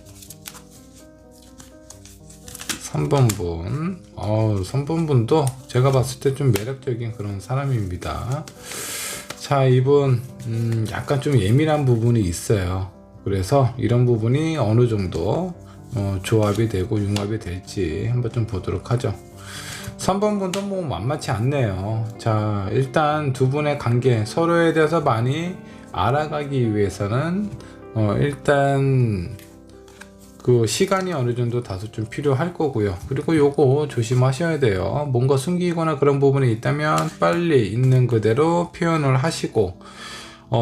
3번분, 3번분도 제가 봤을 때 좀 매력적인 그런 사람입니다. 자, 이분 약간 좀 예민한 부분이 있어요. 그래서 이런 부분이 어느 정도 조합이 되고 융합이 될지 한번 좀 보도록 하죠. 3번분도 뭐 만만치 않네요. 자, 일단 두 분의 관계, 서로에 대해서 많이 알아가기 위해서는 일단 그 시간이 어느 정도 다소 좀 필요할 거고요. 그리고 요거 조심하셔야 돼요. 뭔가 숨기거나 그런 부분이 있다면 빨리 있는 그대로 표현을 하시고,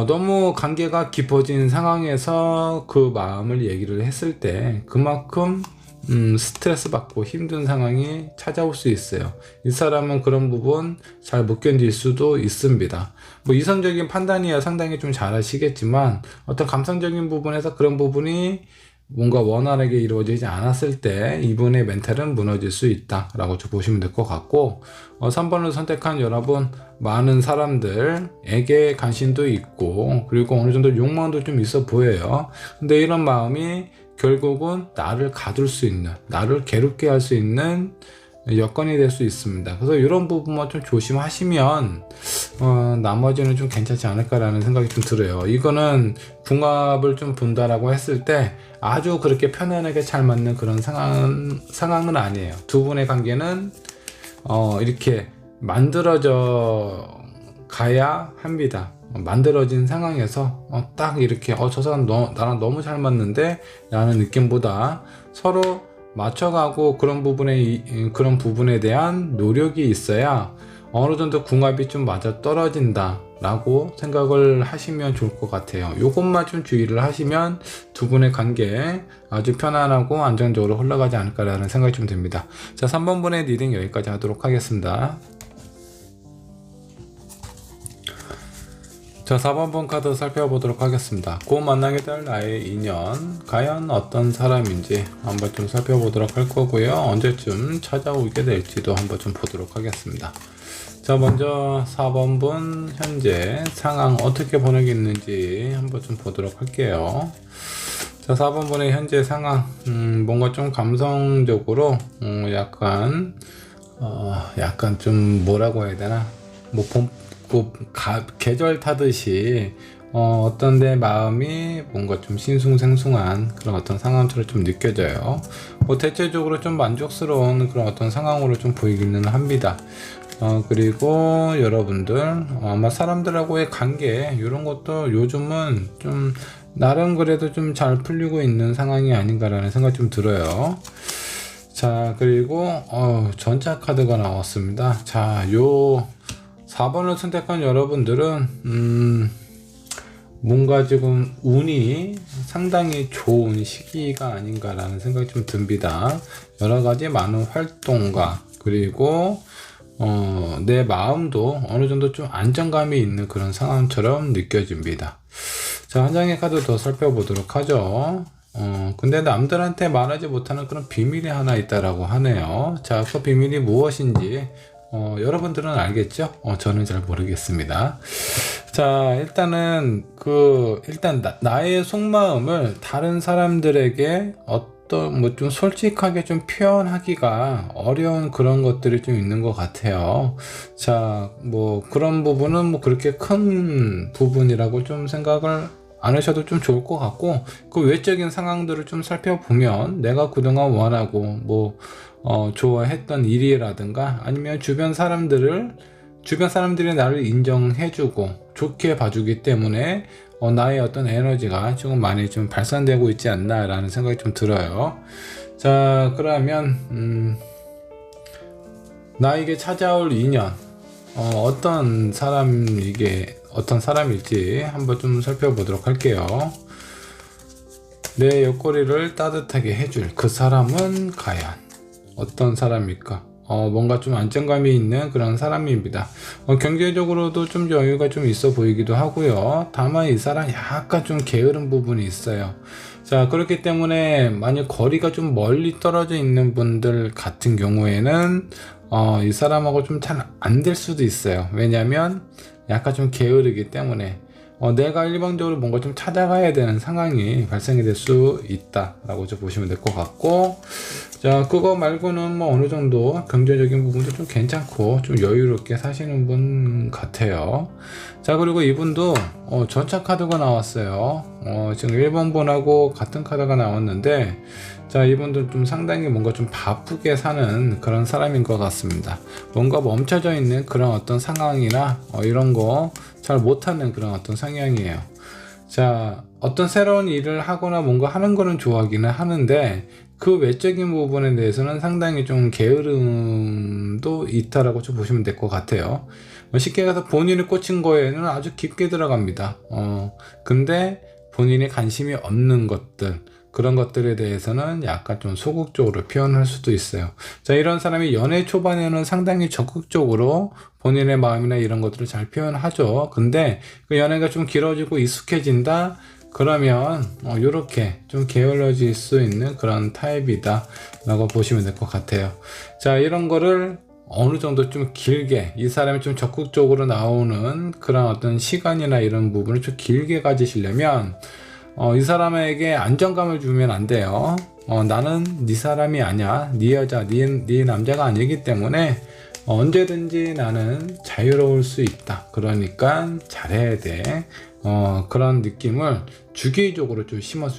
너무 관계가 깊어진 상황에서 그 마음을 얘기를 했을 때 그만큼 스트레스 받고 힘든 상황이 찾아올 수 있어요. 이 사람은 그런 부분 잘 못 견딜 수도 있습니다. 뭐 이성적인 판단이야 상당히 좀 잘하시겠지만 어떤 감성적인 부분에서 그런 부분이 뭔가 원활하게 이루어지지 않았을 때 이분의 멘탈은 무너질 수 있다 라고 보시면 될 것 같고, 3번을 선택한 여러분, 많은 사람들에게 관심도 있고 그리고 어느 정도 욕망도 좀 있어 보여요. 근데 이런 마음이 결국은 나를 가둘 수 있는, 나를 괴롭게 할 수 있는 여건이 될 수 있습니다. 그래서 이런 부분만 좀 조심하시면 나머지는 좀 괜찮지 않을까라는 생각이 좀 들어요. 이거는 궁합을 좀 본다라고 했을 때 아주 그렇게 편안하게 잘 맞는 그런 상황은 아니에요. 두 분의 관계는 이렇게 만들어져 가야 합니다. 만들어진 상황에서 딱 이렇게 저 사람 나랑 너무 잘 맞는데 라는 느낌보다 서로 맞춰가고 그런 부분에 대한 노력이 있어야 어느 정도 궁합이 좀 맞아 떨어진다 라고 생각을 하시면 좋을 것 같아요. 요것만 좀 주의를 하시면 두 분의 관계 아주 편안하고 안정적으로 흘러가지 않을까라는 생각이 좀 듭니다. 자, 3번 분의 리딩 여기까지 하도록 하겠습니다. 자, 4번 분 카드 살펴보도록 하겠습니다. 곧 만나게 될 나의 인연, 과연 어떤 사람인지 한번 좀 살펴보도록 할 거고요. 언제쯤 찾아오게 될지도 한번 좀 보도록 하겠습니다. 자, 먼저 4번 분 현재 상황 어떻게 보내겠는지 한번 좀 보도록 할게요. 자, 4번 분의 현재 상황, 뭔가 좀 감성적으로 약간 좀 뭐라고 해야 되나, 뭐 계절 타듯이 어떤 데 마음이 뭔가 좀 싱숭생숭한 그런 어떤 상황처럼 좀 느껴져요. 대체적으로 좀 만족스러운 그런 어떤 상황으로 좀 보이기는 합니다. 그리고 여러분들 아마 사람들하고의 관계 이런 것도 요즘은 좀 나름 그래도 좀 잘 풀리고 있는 상황이 아닌가라는 생각이 좀 들어요. 자, 그리고 전차 카드가 나왔습니다. 자, 요 4번을 선택한 여러분들은 뭔가 지금 운이 상당히 좋은 시기가 아닌가라는 생각이 좀 듭니다. 여러가지 많은 활동과 그리고 내 마음도 어느 정도 좀 안정감이 있는 그런 상황처럼 느껴집니다. 자, 한 장의 카드 더 살펴보도록 하죠. 근데 남들한테 말하지 못하는 그런 비밀이 하나 있다라고 하네요. 자, 그 비밀이 무엇인지 여러분들은 알겠죠? 저는 잘 모르겠습니다. 자, 일단은 나의 속마음을 다른 사람들에게 뭐 좀 솔직하게 좀 표현하기가 어려운 그런 것들이 좀 있는 것 같아요. 자, 뭐 그런 부분은 뭐 그렇게 큰 부분이라고 좀 생각을 안 하셔도 좀 좋을 것 같고, 그 외적인 상황들을 좀 살펴보면 내가 그동안 원하고 뭐 좋아했던 일이라든가 아니면 주변 사람들이 나를 인정해주고 좋게 봐주기 때문에 나의 어떤 에너지가 조금 많이 좀 발산되고 있지 않나 라는 생각이 좀 들어요. 자, 그러면 나에게 찾아올 인연, 어떤 사람일지 한번 좀 살펴보도록 할게요. 내 옆구리를 따뜻하게 해줄 그 사람은 과연 어떤 사람일까? 뭔가 좀 안정감이 있는 그런 사람입니다. 경제적으로도 좀 여유가 좀 있어 보이기도 하고요. 다만 이 사람 약간 좀 게으른 부분이 있어요. 자, 그렇기 때문에 만약 거리가 좀 멀리 떨어져 있는 분들 같은 경우에는 이 사람하고 좀 잘 안 될 수도 있어요. 왜냐면 약간 좀 게으르기 때문에 내가 일방적으로 뭔가 좀 찾아가야 되는 상황이 발생이 될 수 있다라고 좀 보시면 될 것 같고, 자, 그거 말고는 뭐 어느 정도 경제적인 부분도 좀 괜찮고 좀 여유롭게 사시는 분 같아요. 자, 그리고 이분도 전차 카드가 나왔어요. 지금 1번 분하고 같은 카드가 나왔는데, 자, 이분도 좀 상당히 뭔가 좀 바쁘게 사는 그런 사람인 것 같습니다. 뭔가 멈춰져 있는 그런 어떤 상황이나 이런 거 잘 못하는 그런 어떤 성향이에요. 자, 어떤 새로운 일을 하거나 뭔가 하는 거는 좋아하기는 하는데 그 외적인 부분에 대해서는 상당히 좀 게으름도 있다라고 좀 보시면 될 것 같아요. 쉽게 가서 본인이 꽂힌 거에는 아주 깊게 들어갑니다. 근데 본인이 관심이 없는 것들, 그런 것들에 대해서는 약간 좀 소극적으로 표현할 수도 있어요. 자, 이런 사람이 연애 초반에는 상당히 적극적으로 본인의 마음이나 이런 것들을 잘 표현하죠. 근데 그 연애가 좀 길어지고 익숙해진다? 그러면 이렇게 좀 게을러질 수 있는 그런 타입이다 라고 보시면 될 것 같아요. 자, 이런 거를 어느 정도 좀 길게, 이 사람이 좀 적극적으로 나오는 그런 어떤 시간이나 이런 부분을 좀 길게 가지시려면 이 사람에게 안정감을 주면 안 돼요. 나는 네 사람이 아니야, 네 여자, 네 남자가 아니기 때문에 언제든지 나는 자유로울 수 있다. 그러니까 잘해야 돼. 그런 느낌을 주기적으로 좀 심어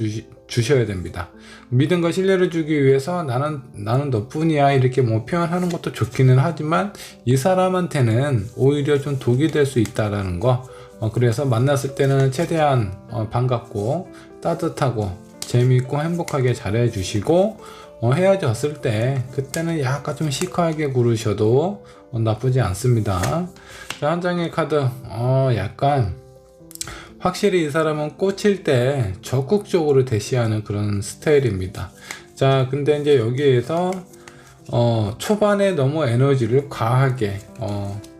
주셔야 됩니다. 믿음과 신뢰를 주기 위해서 나는 너뿐이야 이렇게 뭐 표현하는 것도 좋기는 하지만 이 사람한테는 오히려 좀 독이 될 수 있다라는 거. 그래서 만났을 때는 최대한 반갑고 따뜻하고 재미있고 행복하게 잘해 주시고 헤어졌을 때 그때는 약간 좀 시크하게 구르셔도 나쁘지 않습니다. 자, 한 장의 카드 약간 확실히 이 사람은 꽂힐 때 적극적으로 대시하는 그런 스타일입니다. 자, 근데 이제 여기에서 초반에 너무 에너지를 과하게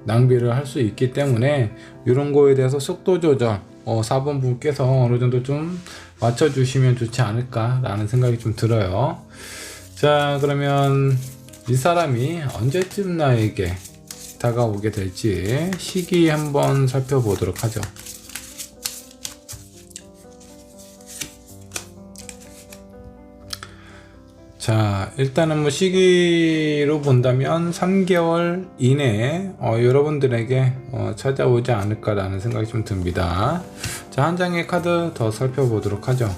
낭비를 할 수 있기 때문에 이런 거에 대해서 속도 조절 4번 분께서 어느 정도 좀 맞춰주시면 좋지 않을까 라는 생각이 좀 들어요. 자, 그러면 이 사람이 언제쯤 나에게 다가오게 될지 시기 한번 살펴보도록 하죠. 자, 일단은 뭐 시기로 본다면 3개월 이내에 여러분들에게 찾아오지 않을까라는 생각이 좀 듭니다. 자, 한 장의 카드 더 살펴보도록 하죠.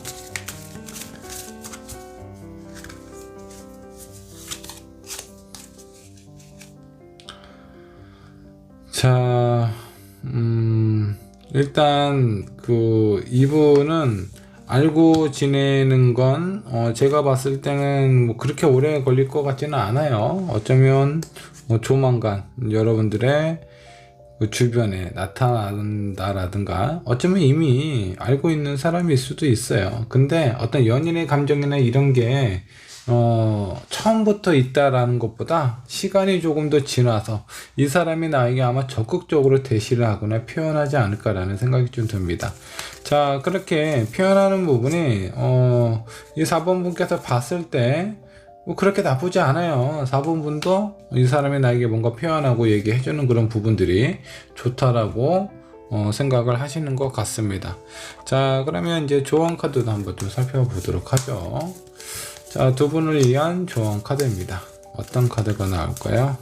자, 일단 이분은 알고 지내는 건 제가 봤을 때는 뭐 그렇게 오래 걸릴 것 같지는 않아요. 어쩌면 조만간 여러분들의 그 주변에 나타난다라든가 어쩌면 이미 알고 있는 사람일 수도 있어요. 근데 어떤 연인의 감정이나 이런 게 처음부터 있다라는 것보다 시간이 조금 더 지나서 이 사람이 나에게 아마 적극적으로 대시를 하거나 표현하지 않을까라는 생각이 좀 듭니다. 자, 그렇게 표현하는 부분이 이 4번 분께서 봤을 때 뭐 그렇게 나쁘지 않아요. 4번 분도 이 사람이 나에게 뭔가 표현하고 얘기해주는 그런 부분들이 좋다라고 생각을 하시는 것 같습니다. 자, 그러면 이제 조언 카드도 한번 좀 살펴보도록 하죠. 자, 두 분을 위한 조언 카드입니다. 어떤 카드가 나올까요?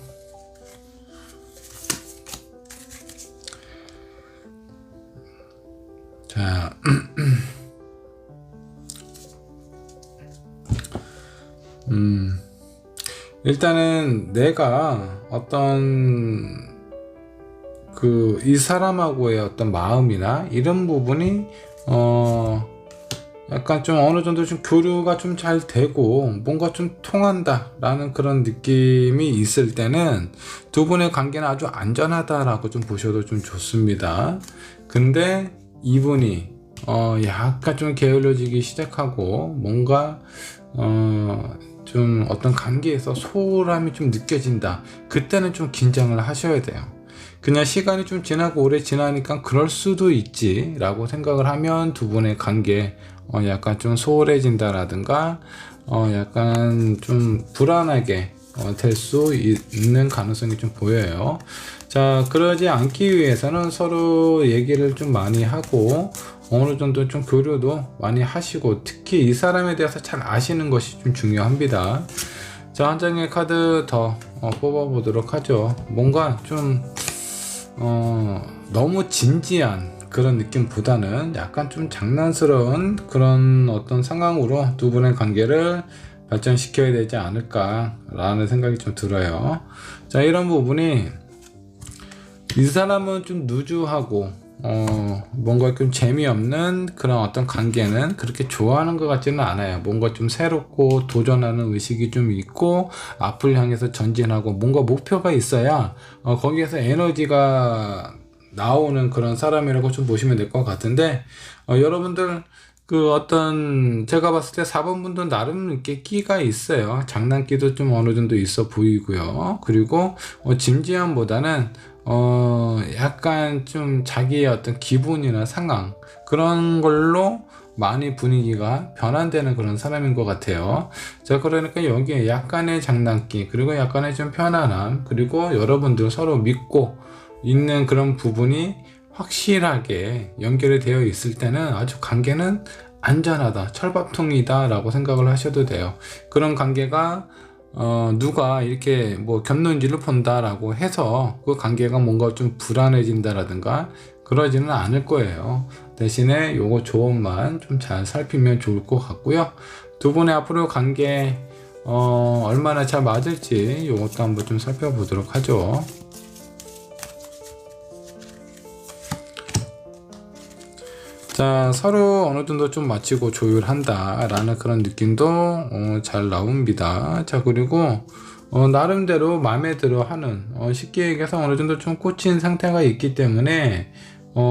자, 일단은 내가 어떤 이 사람하고의 어떤 마음이나 이런 부분이 약간 좀 어느 정도 좀 교류가 좀 잘 되고 뭔가 좀 통한다 라는 그런 느낌이 있을 때는 두 분의 관계는 아주 안전하다라고 좀 보셔도 좀 좋습니다. 근데 이분이 약간 좀 게을러지기 시작하고 뭔가 좀 어떤 관계에서 소홀함이 좀 느껴진다. 그때는 좀 긴장을 하셔야 돼요. 그냥 시간이 좀 지나고 오래 지나니까 그럴 수도 있지 라고 생각을 하면 두 분의 관계 약간 좀 소홀해진다라든가 약간 좀 불안하게 될 수 있는 가능성이 좀 보여요. 자, 그러지 않기 위해서는 서로 얘기를 좀 많이 하고 어느 정도 좀 교류도 많이 하시고 특히 이 사람에 대해서 잘 아시는 것이 좀 중요합니다. 자, 한 장의 카드 더 뽑아 보도록 하죠. 뭔가 좀 너무 진지한 그런 느낌보다는 약간 좀 장난스러운 그런 어떤 상황으로 두 분의 관계를 발전시켜야 되지 않을까 라는 생각이 좀 들어요. 자, 이런 부분이 이 사람은 좀 누주하고 뭔가 좀 재미없는 그런 어떤 관계는 그렇게 좋아하는 것 같지는 않아요. 뭔가 좀 새롭고 도전하는 의식이 좀 있고 앞을 향해서 전진하고 뭔가 목표가 있어야 거기에서 에너지가 나오는 그런 사람이라고 좀 보시면 될 것 같은데, 여러분들 그 어떤 제가 봤을 때 4번 분도 나름 이렇게 끼가 있어요. 장난기도 좀 어느 정도 있어 보이고요. 그리고 진지함보다는 약간 좀 자기의 어떤 기분이나 상황 그런 걸로 많이 분위기가 변환되는 그런 사람인 것 같아요. 자, 그러니까 여기에 약간의 장난기 그리고 약간의 좀 편안함 그리고 여러분들 서로 믿고 있는 그런 부분이 확실하게 연결이 되어 있을 때는 아주 관계는 안전하다, 철밥통이다 라고 생각을 하셔도 돼요. 그런 관계가 누가 이렇게 뭐 곁눈질을 본다라고 해서 그 관계가 뭔가 좀 불안해진다라든가 그러지는 않을 거예요. 대신에 요거 조언만 좀 잘 살피면 좋을 것 같고요. 두 분의 앞으로 관계 얼마나 잘 맞을지 요것도 한번 좀 살펴보도록 하죠. 자, 서로 어느 정도 좀 맞추고 조율한다 라는 그런 느낌도 잘 나옵니다. 자, 그리고 나름대로 마음에 들어 하는 쉽게 얘기해서 어느 정도 좀 꽂힌 상태가 있기 때문에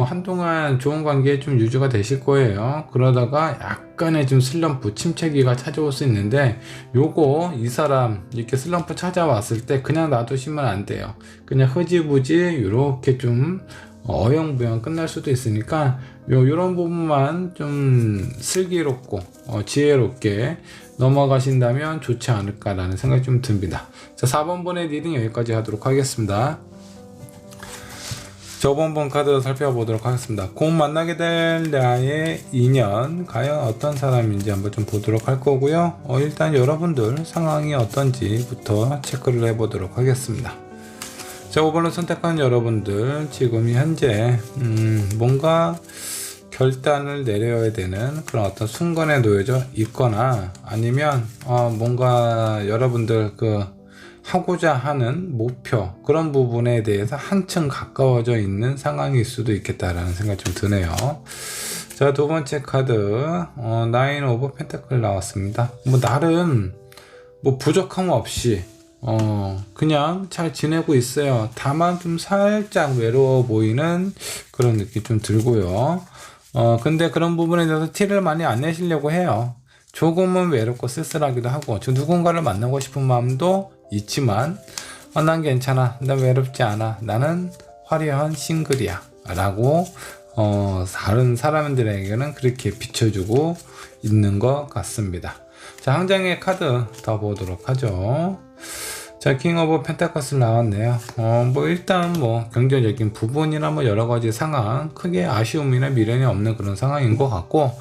한동안 좋은 관계에 좀 유지가 되실 거예요. 그러다가 약간의 좀 슬럼프, 침체기가 찾아올 수 있는데 요거 이 사람 이렇게 슬럼프 찾아왔을 때 그냥 놔두시면 안 돼요. 그냥 흐지부지 이렇게 좀 어영부영 끝날 수도 있으니까 요런 부분만 좀 슬기롭고 지혜롭게 넘어가신다면 좋지 않을까라는 생각이 좀 듭니다. 자, 4번 번의 리딩 여기까지 하도록 하겠습니다. 자, 5번 번 카드 살펴보도록 하겠습니다. 곧 만나게 될 나의 인연 과연 어떤 사람인지 한번 좀 보도록 할 거고요. 일단 여러분들 상황이 어떤지부터 체크를 해보도록 하겠습니다. 자, 5번을 선택한 여러분들 지금 현재 뭔가 결단을 내려야 되는 그런 어떤 순간에 놓여져 있거나 아니면 뭔가 여러분들 그 하고자 하는 목표 그런 부분에 대해서 한층 가까워져 있는 상황일 수도 있겠다라는 생각이 좀 드네요. 자, 두 번째 카드 나인 오브 펜타클 나왔습니다. 뭐 나름 뭐 부족함 없이 그냥 잘 지내고 있어요. 다만 좀 살짝 외로워 보이는 그런 느낌 좀 들고요. 근데 그런 부분에 대해서 티를 많이 안 내시려고 해요. 조금은 외롭고 쓸쓸하기도 하고, 저 누군가를 만나고 싶은 마음도 있지만, 난 괜찮아. 난 외롭지 않아. 나는 화려한 싱글이야. 라고, 다른 사람들에게는 그렇게 비춰주고 있는 것 같습니다. 자, 한 장의 카드 더 보도록 하죠. 자, 킹 오브 펜타커스 나왔네요. 뭐 일단 뭐 경제적인 부분이나 뭐 여러 가지 상황 크게 아쉬움이나 미련이 없는 그런 상황인 것 같고,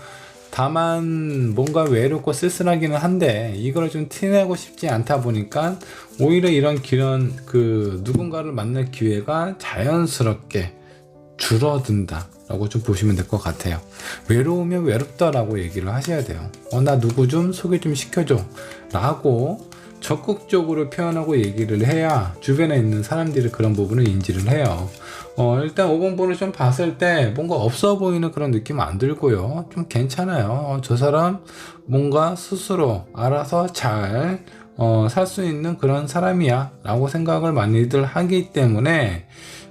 다만 뭔가 외롭고 쓸쓸하기는 한데 이걸 좀 티내고 싶지 않다 보니까 오히려 이런 그 누군가를 만날 기회가 자연스럽게 줄어든다 라고 좀 보시면 될 것 같아요. 외로우면 외롭다라고 얘기를 하셔야 돼요. 나 누구 좀 소개 좀 시켜줘 라고 적극적으로 표현하고 얘기를 해야 주변에 있는 사람들이 그런 부분을 인지를 해요. 일단 5번 번을 좀 봤을 때 뭔가 없어 보이는 그런 느낌 안 들고요. 좀 괜찮아요. 저 사람 뭔가 스스로 알아서 잘 살 수 있는 그런 사람이야 라고 생각을 많이들 하기 때문에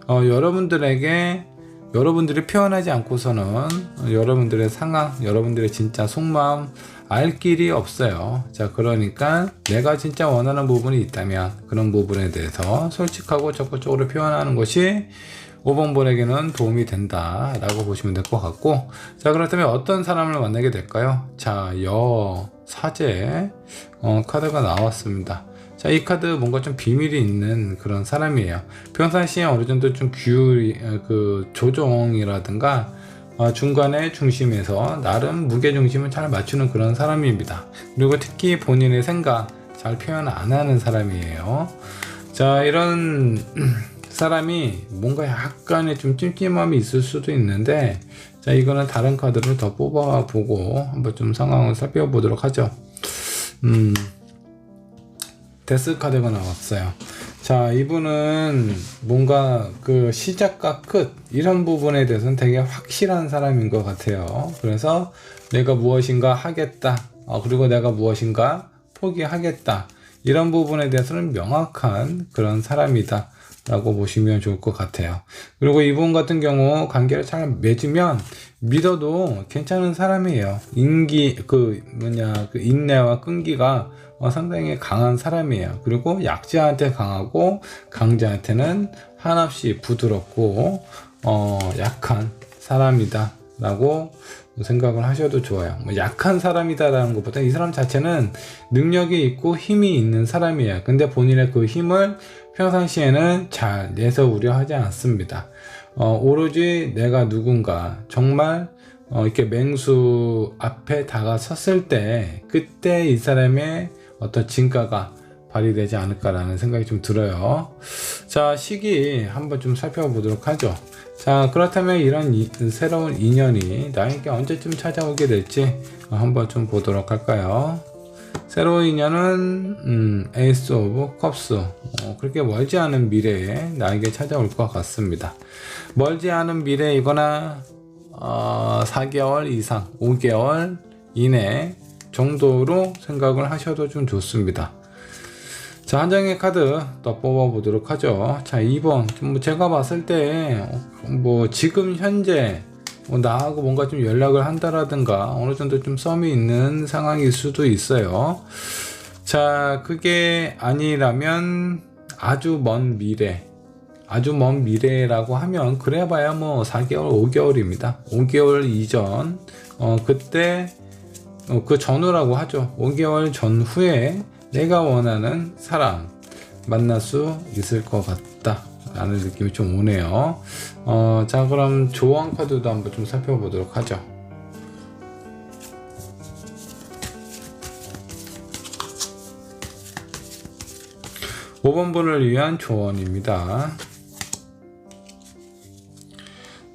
여러분들이 표현하지 않고서는 여러분들의 상황, 여러분들의 진짜 속마음 알 길이 없어요. 자, 그러니까 내가 진짜 원하는 부분이 있다면 그런 부분에 대해서 솔직하고 적극적으로 표현하는 것이 5번 번에게는 도움이 된다 라고 보시면 될 것 같고, 자, 그렇다면 어떤 사람을 만나게 될까요? 자, 사제 카드가 나왔습니다. 자, 이 카드 뭔가 좀 비밀이 있는 그런 사람이에요. 평상시에 어느 정도 좀 조정이라든가 중간에 중심에서 나름 무게중심을 잘 맞추는 그런 사람입니다. 그리고 특히 본인의 생각 잘 표현 안 하는 사람이에요. 자, 이런 사람이 뭔가 약간의 좀 찜찜함이 있을 수도 있는데, 자, 이거는 다른 카드를 더 뽑아보고 한번 좀 상황을 살펴보도록 하죠. 데스 카드가 나왔어요. 자, 이분은 뭔가 그 시작과 끝 이런 부분에 대해서는 되게 확실한 사람인 것 같아요. 그래서 내가 무엇인가 하겠다, 그리고 내가 무엇인가 포기하겠다, 이런 부분에 대해서는 명확한 그런 사람이다 라고 보시면 좋을 것 같아요. 그리고 이분 같은 경우 관계를 잘 맺으면 믿어도 괜찮은 사람이에요. 그 인내와 끈기가 상당히 강한 사람이에요. 그리고 약자한테 강하고 강자한테는 한없이 부드럽고 약한 사람이다 라고 생각을 하셔도 좋아요. 약한 사람이다라는 것보다 이 사람 자체는 능력이 있고 힘이 있는 사람이에요. 근데 본인의 그 힘을 평상시에는 잘 내세우려 하지 않습니다. 오로지 내가 누군가 정말 이렇게 맹수 앞에 다가섰을 때 그때 이 사람의 어떤 진가가 발휘되지 않을까라는 생각이 좀 들어요. 자, 시기 한번 좀 살펴보도록 하죠. 자, 그렇다면 이런 새로운 인연이 나에게 언제쯤 찾아오게 될지 한번 좀 보도록 할까요? 새로운 인연은 에이스 오브 컵스, 그렇게 멀지 않은 미래에 나에게 찾아올 것 같습니다. 멀지 않은 미래이거나 4개월 이상, 5개월 이내 정도로 생각을 하셔도 좀 좋습니다. 자, 한 장의 카드 더 뽑아보도록 하죠. 자, 2번. 제가 봤을 때, 지금 현재, 나하고 뭔가 좀 연락을 한다라든가, 어느 정도 좀 썸이 있는 상황일 수도 있어요. 자, 그게 아니라면, 아주 먼 미래라고 하면, 그래봐야 4개월, 5개월입니다. 5개월 이전, 그때, 그 전후라고 하죠. 5개월 전후에, 내가 원하는 사람 만날 수 있을 것 같다 라는 느낌이 좀 오네요. 자, 그럼 조언 카드도 한번 좀 살펴보도록 하죠. (5번) 분을 위한 조언입니다.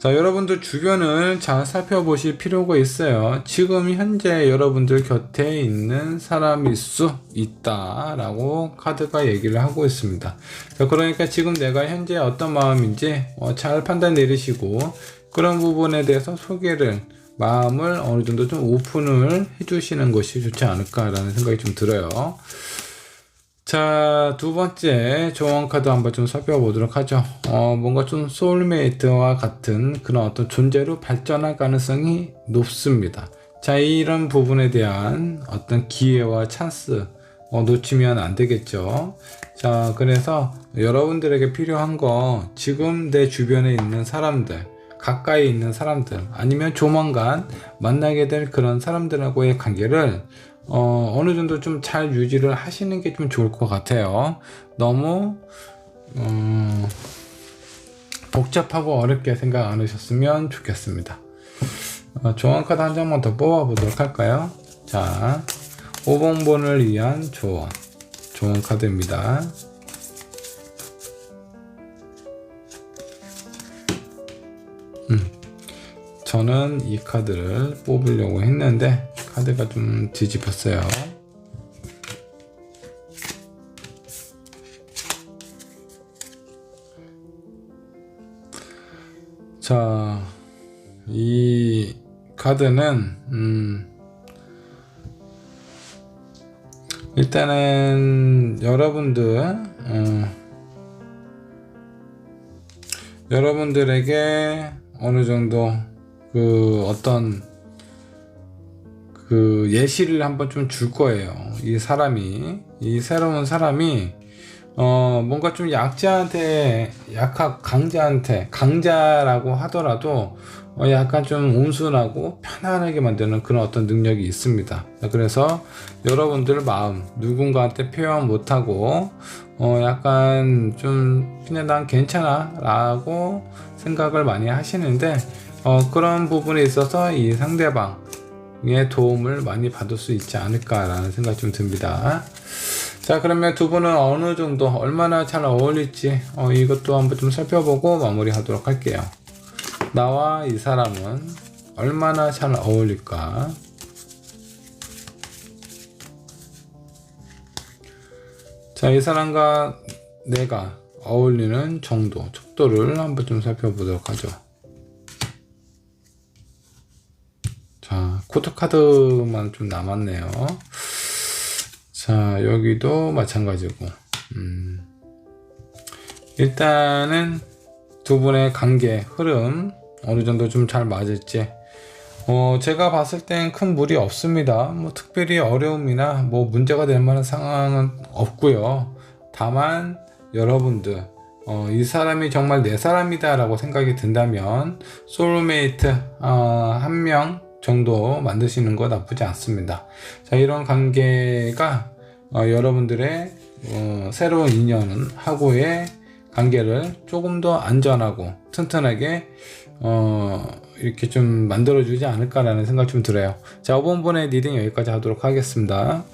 자, 여러분들 주변을 잘 살펴보실 필요가 있어요. 지금 현재 여러분들 곁에 있는 사람일 수 있다 라고 카드가 얘기를 하고 있습니다. 자, 그러니까 지금 내가 현재 어떤 마음인지 잘 판단 내리시고, 그런 부분에 대해서 마음을 어느 정도 좀 오픈을 해주시는 것이 좋지 않을까 라는 생각이 좀 들어요. 자, 두 번째 조언 카드 한번 좀 살펴보도록 하죠. 뭔가 좀 소울메이트와 같은 그런 어떤 존재로 발전할 가능성이 높습니다. 자, 이런 부분에 대한 어떤 기회와 찬스 놓치면 안 되겠죠. 자, 그래서 여러분들에게 필요한 거, 지금 내 주변에 있는 사람들, 가까이 있는 사람들, 아니면 조만간 만나게 될 그런 사람들하고의 관계를 어느 정도 좀 잘 유지를 하시는 게 좀 좋을 것 같아요. 너무 복잡하고 어렵게 생각 안 하셨으면 좋겠습니다. 조언 카드 한 장만 더 뽑아보도록 할까요? 자, 5번 분을 위한 조언 카드입니다. 저는 이 카드를 뽑으려고 했는데 카드가 좀 뒤집혔어요. 자, 이 카드는 일단은 여러분들에게 어느 정도 어떤 예시를 한번 좀 줄 거예요. 이 새로운 사람이 뭔가 좀 강자라고 하더라도 약간 좀 온순하고 편안하게 만드는 그런 어떤 능력이 있습니다. 그래서 여러분들 마음 누군가한테 표현 못하고 약간 좀 그냥 난 괜찮아 라고 생각을 많이 하시는데, 그런 부분에 있어서 이 상대방의 도움을 많이 받을 수 있지 않을까라는 생각이 좀 듭니다. 자, 그러면 두 분은 어느 정도 얼마나 잘 어울릴지 이것도 한번 좀 살펴보고 마무리하도록 할게요. 나와 이 사람은 얼마나 잘 어울릴까? 자, 이 사람과 내가 어울리는 정도, 척도를 한번 좀 살펴보도록 하죠. 자, 코드 카드만 좀 남았네요. 자, 여기도 마찬가지고. 일단은 두 분의 관계 흐름 어느 정도 좀 잘 맞을지 제가 봤을 땐 큰 무리 없습니다. 뭐 특별히 어려움이나 뭐 문제가 될 만한 상황은 없고요. 다만 여러분들 이 사람이 정말 내 사람이다 라고 생각이 든다면 소울메이트 한 명 정도 만드시는 거 나쁘지 않습니다. 자, 이런 관계가 여러분들의 새로운 인연은 하고의 관계를 조금 더 안전하고 튼튼하게 이렇게 좀 만들어주지 않을까라는 생각 좀 들어요. 자, 5번의 리딩 여기까지 하도록 하겠습니다.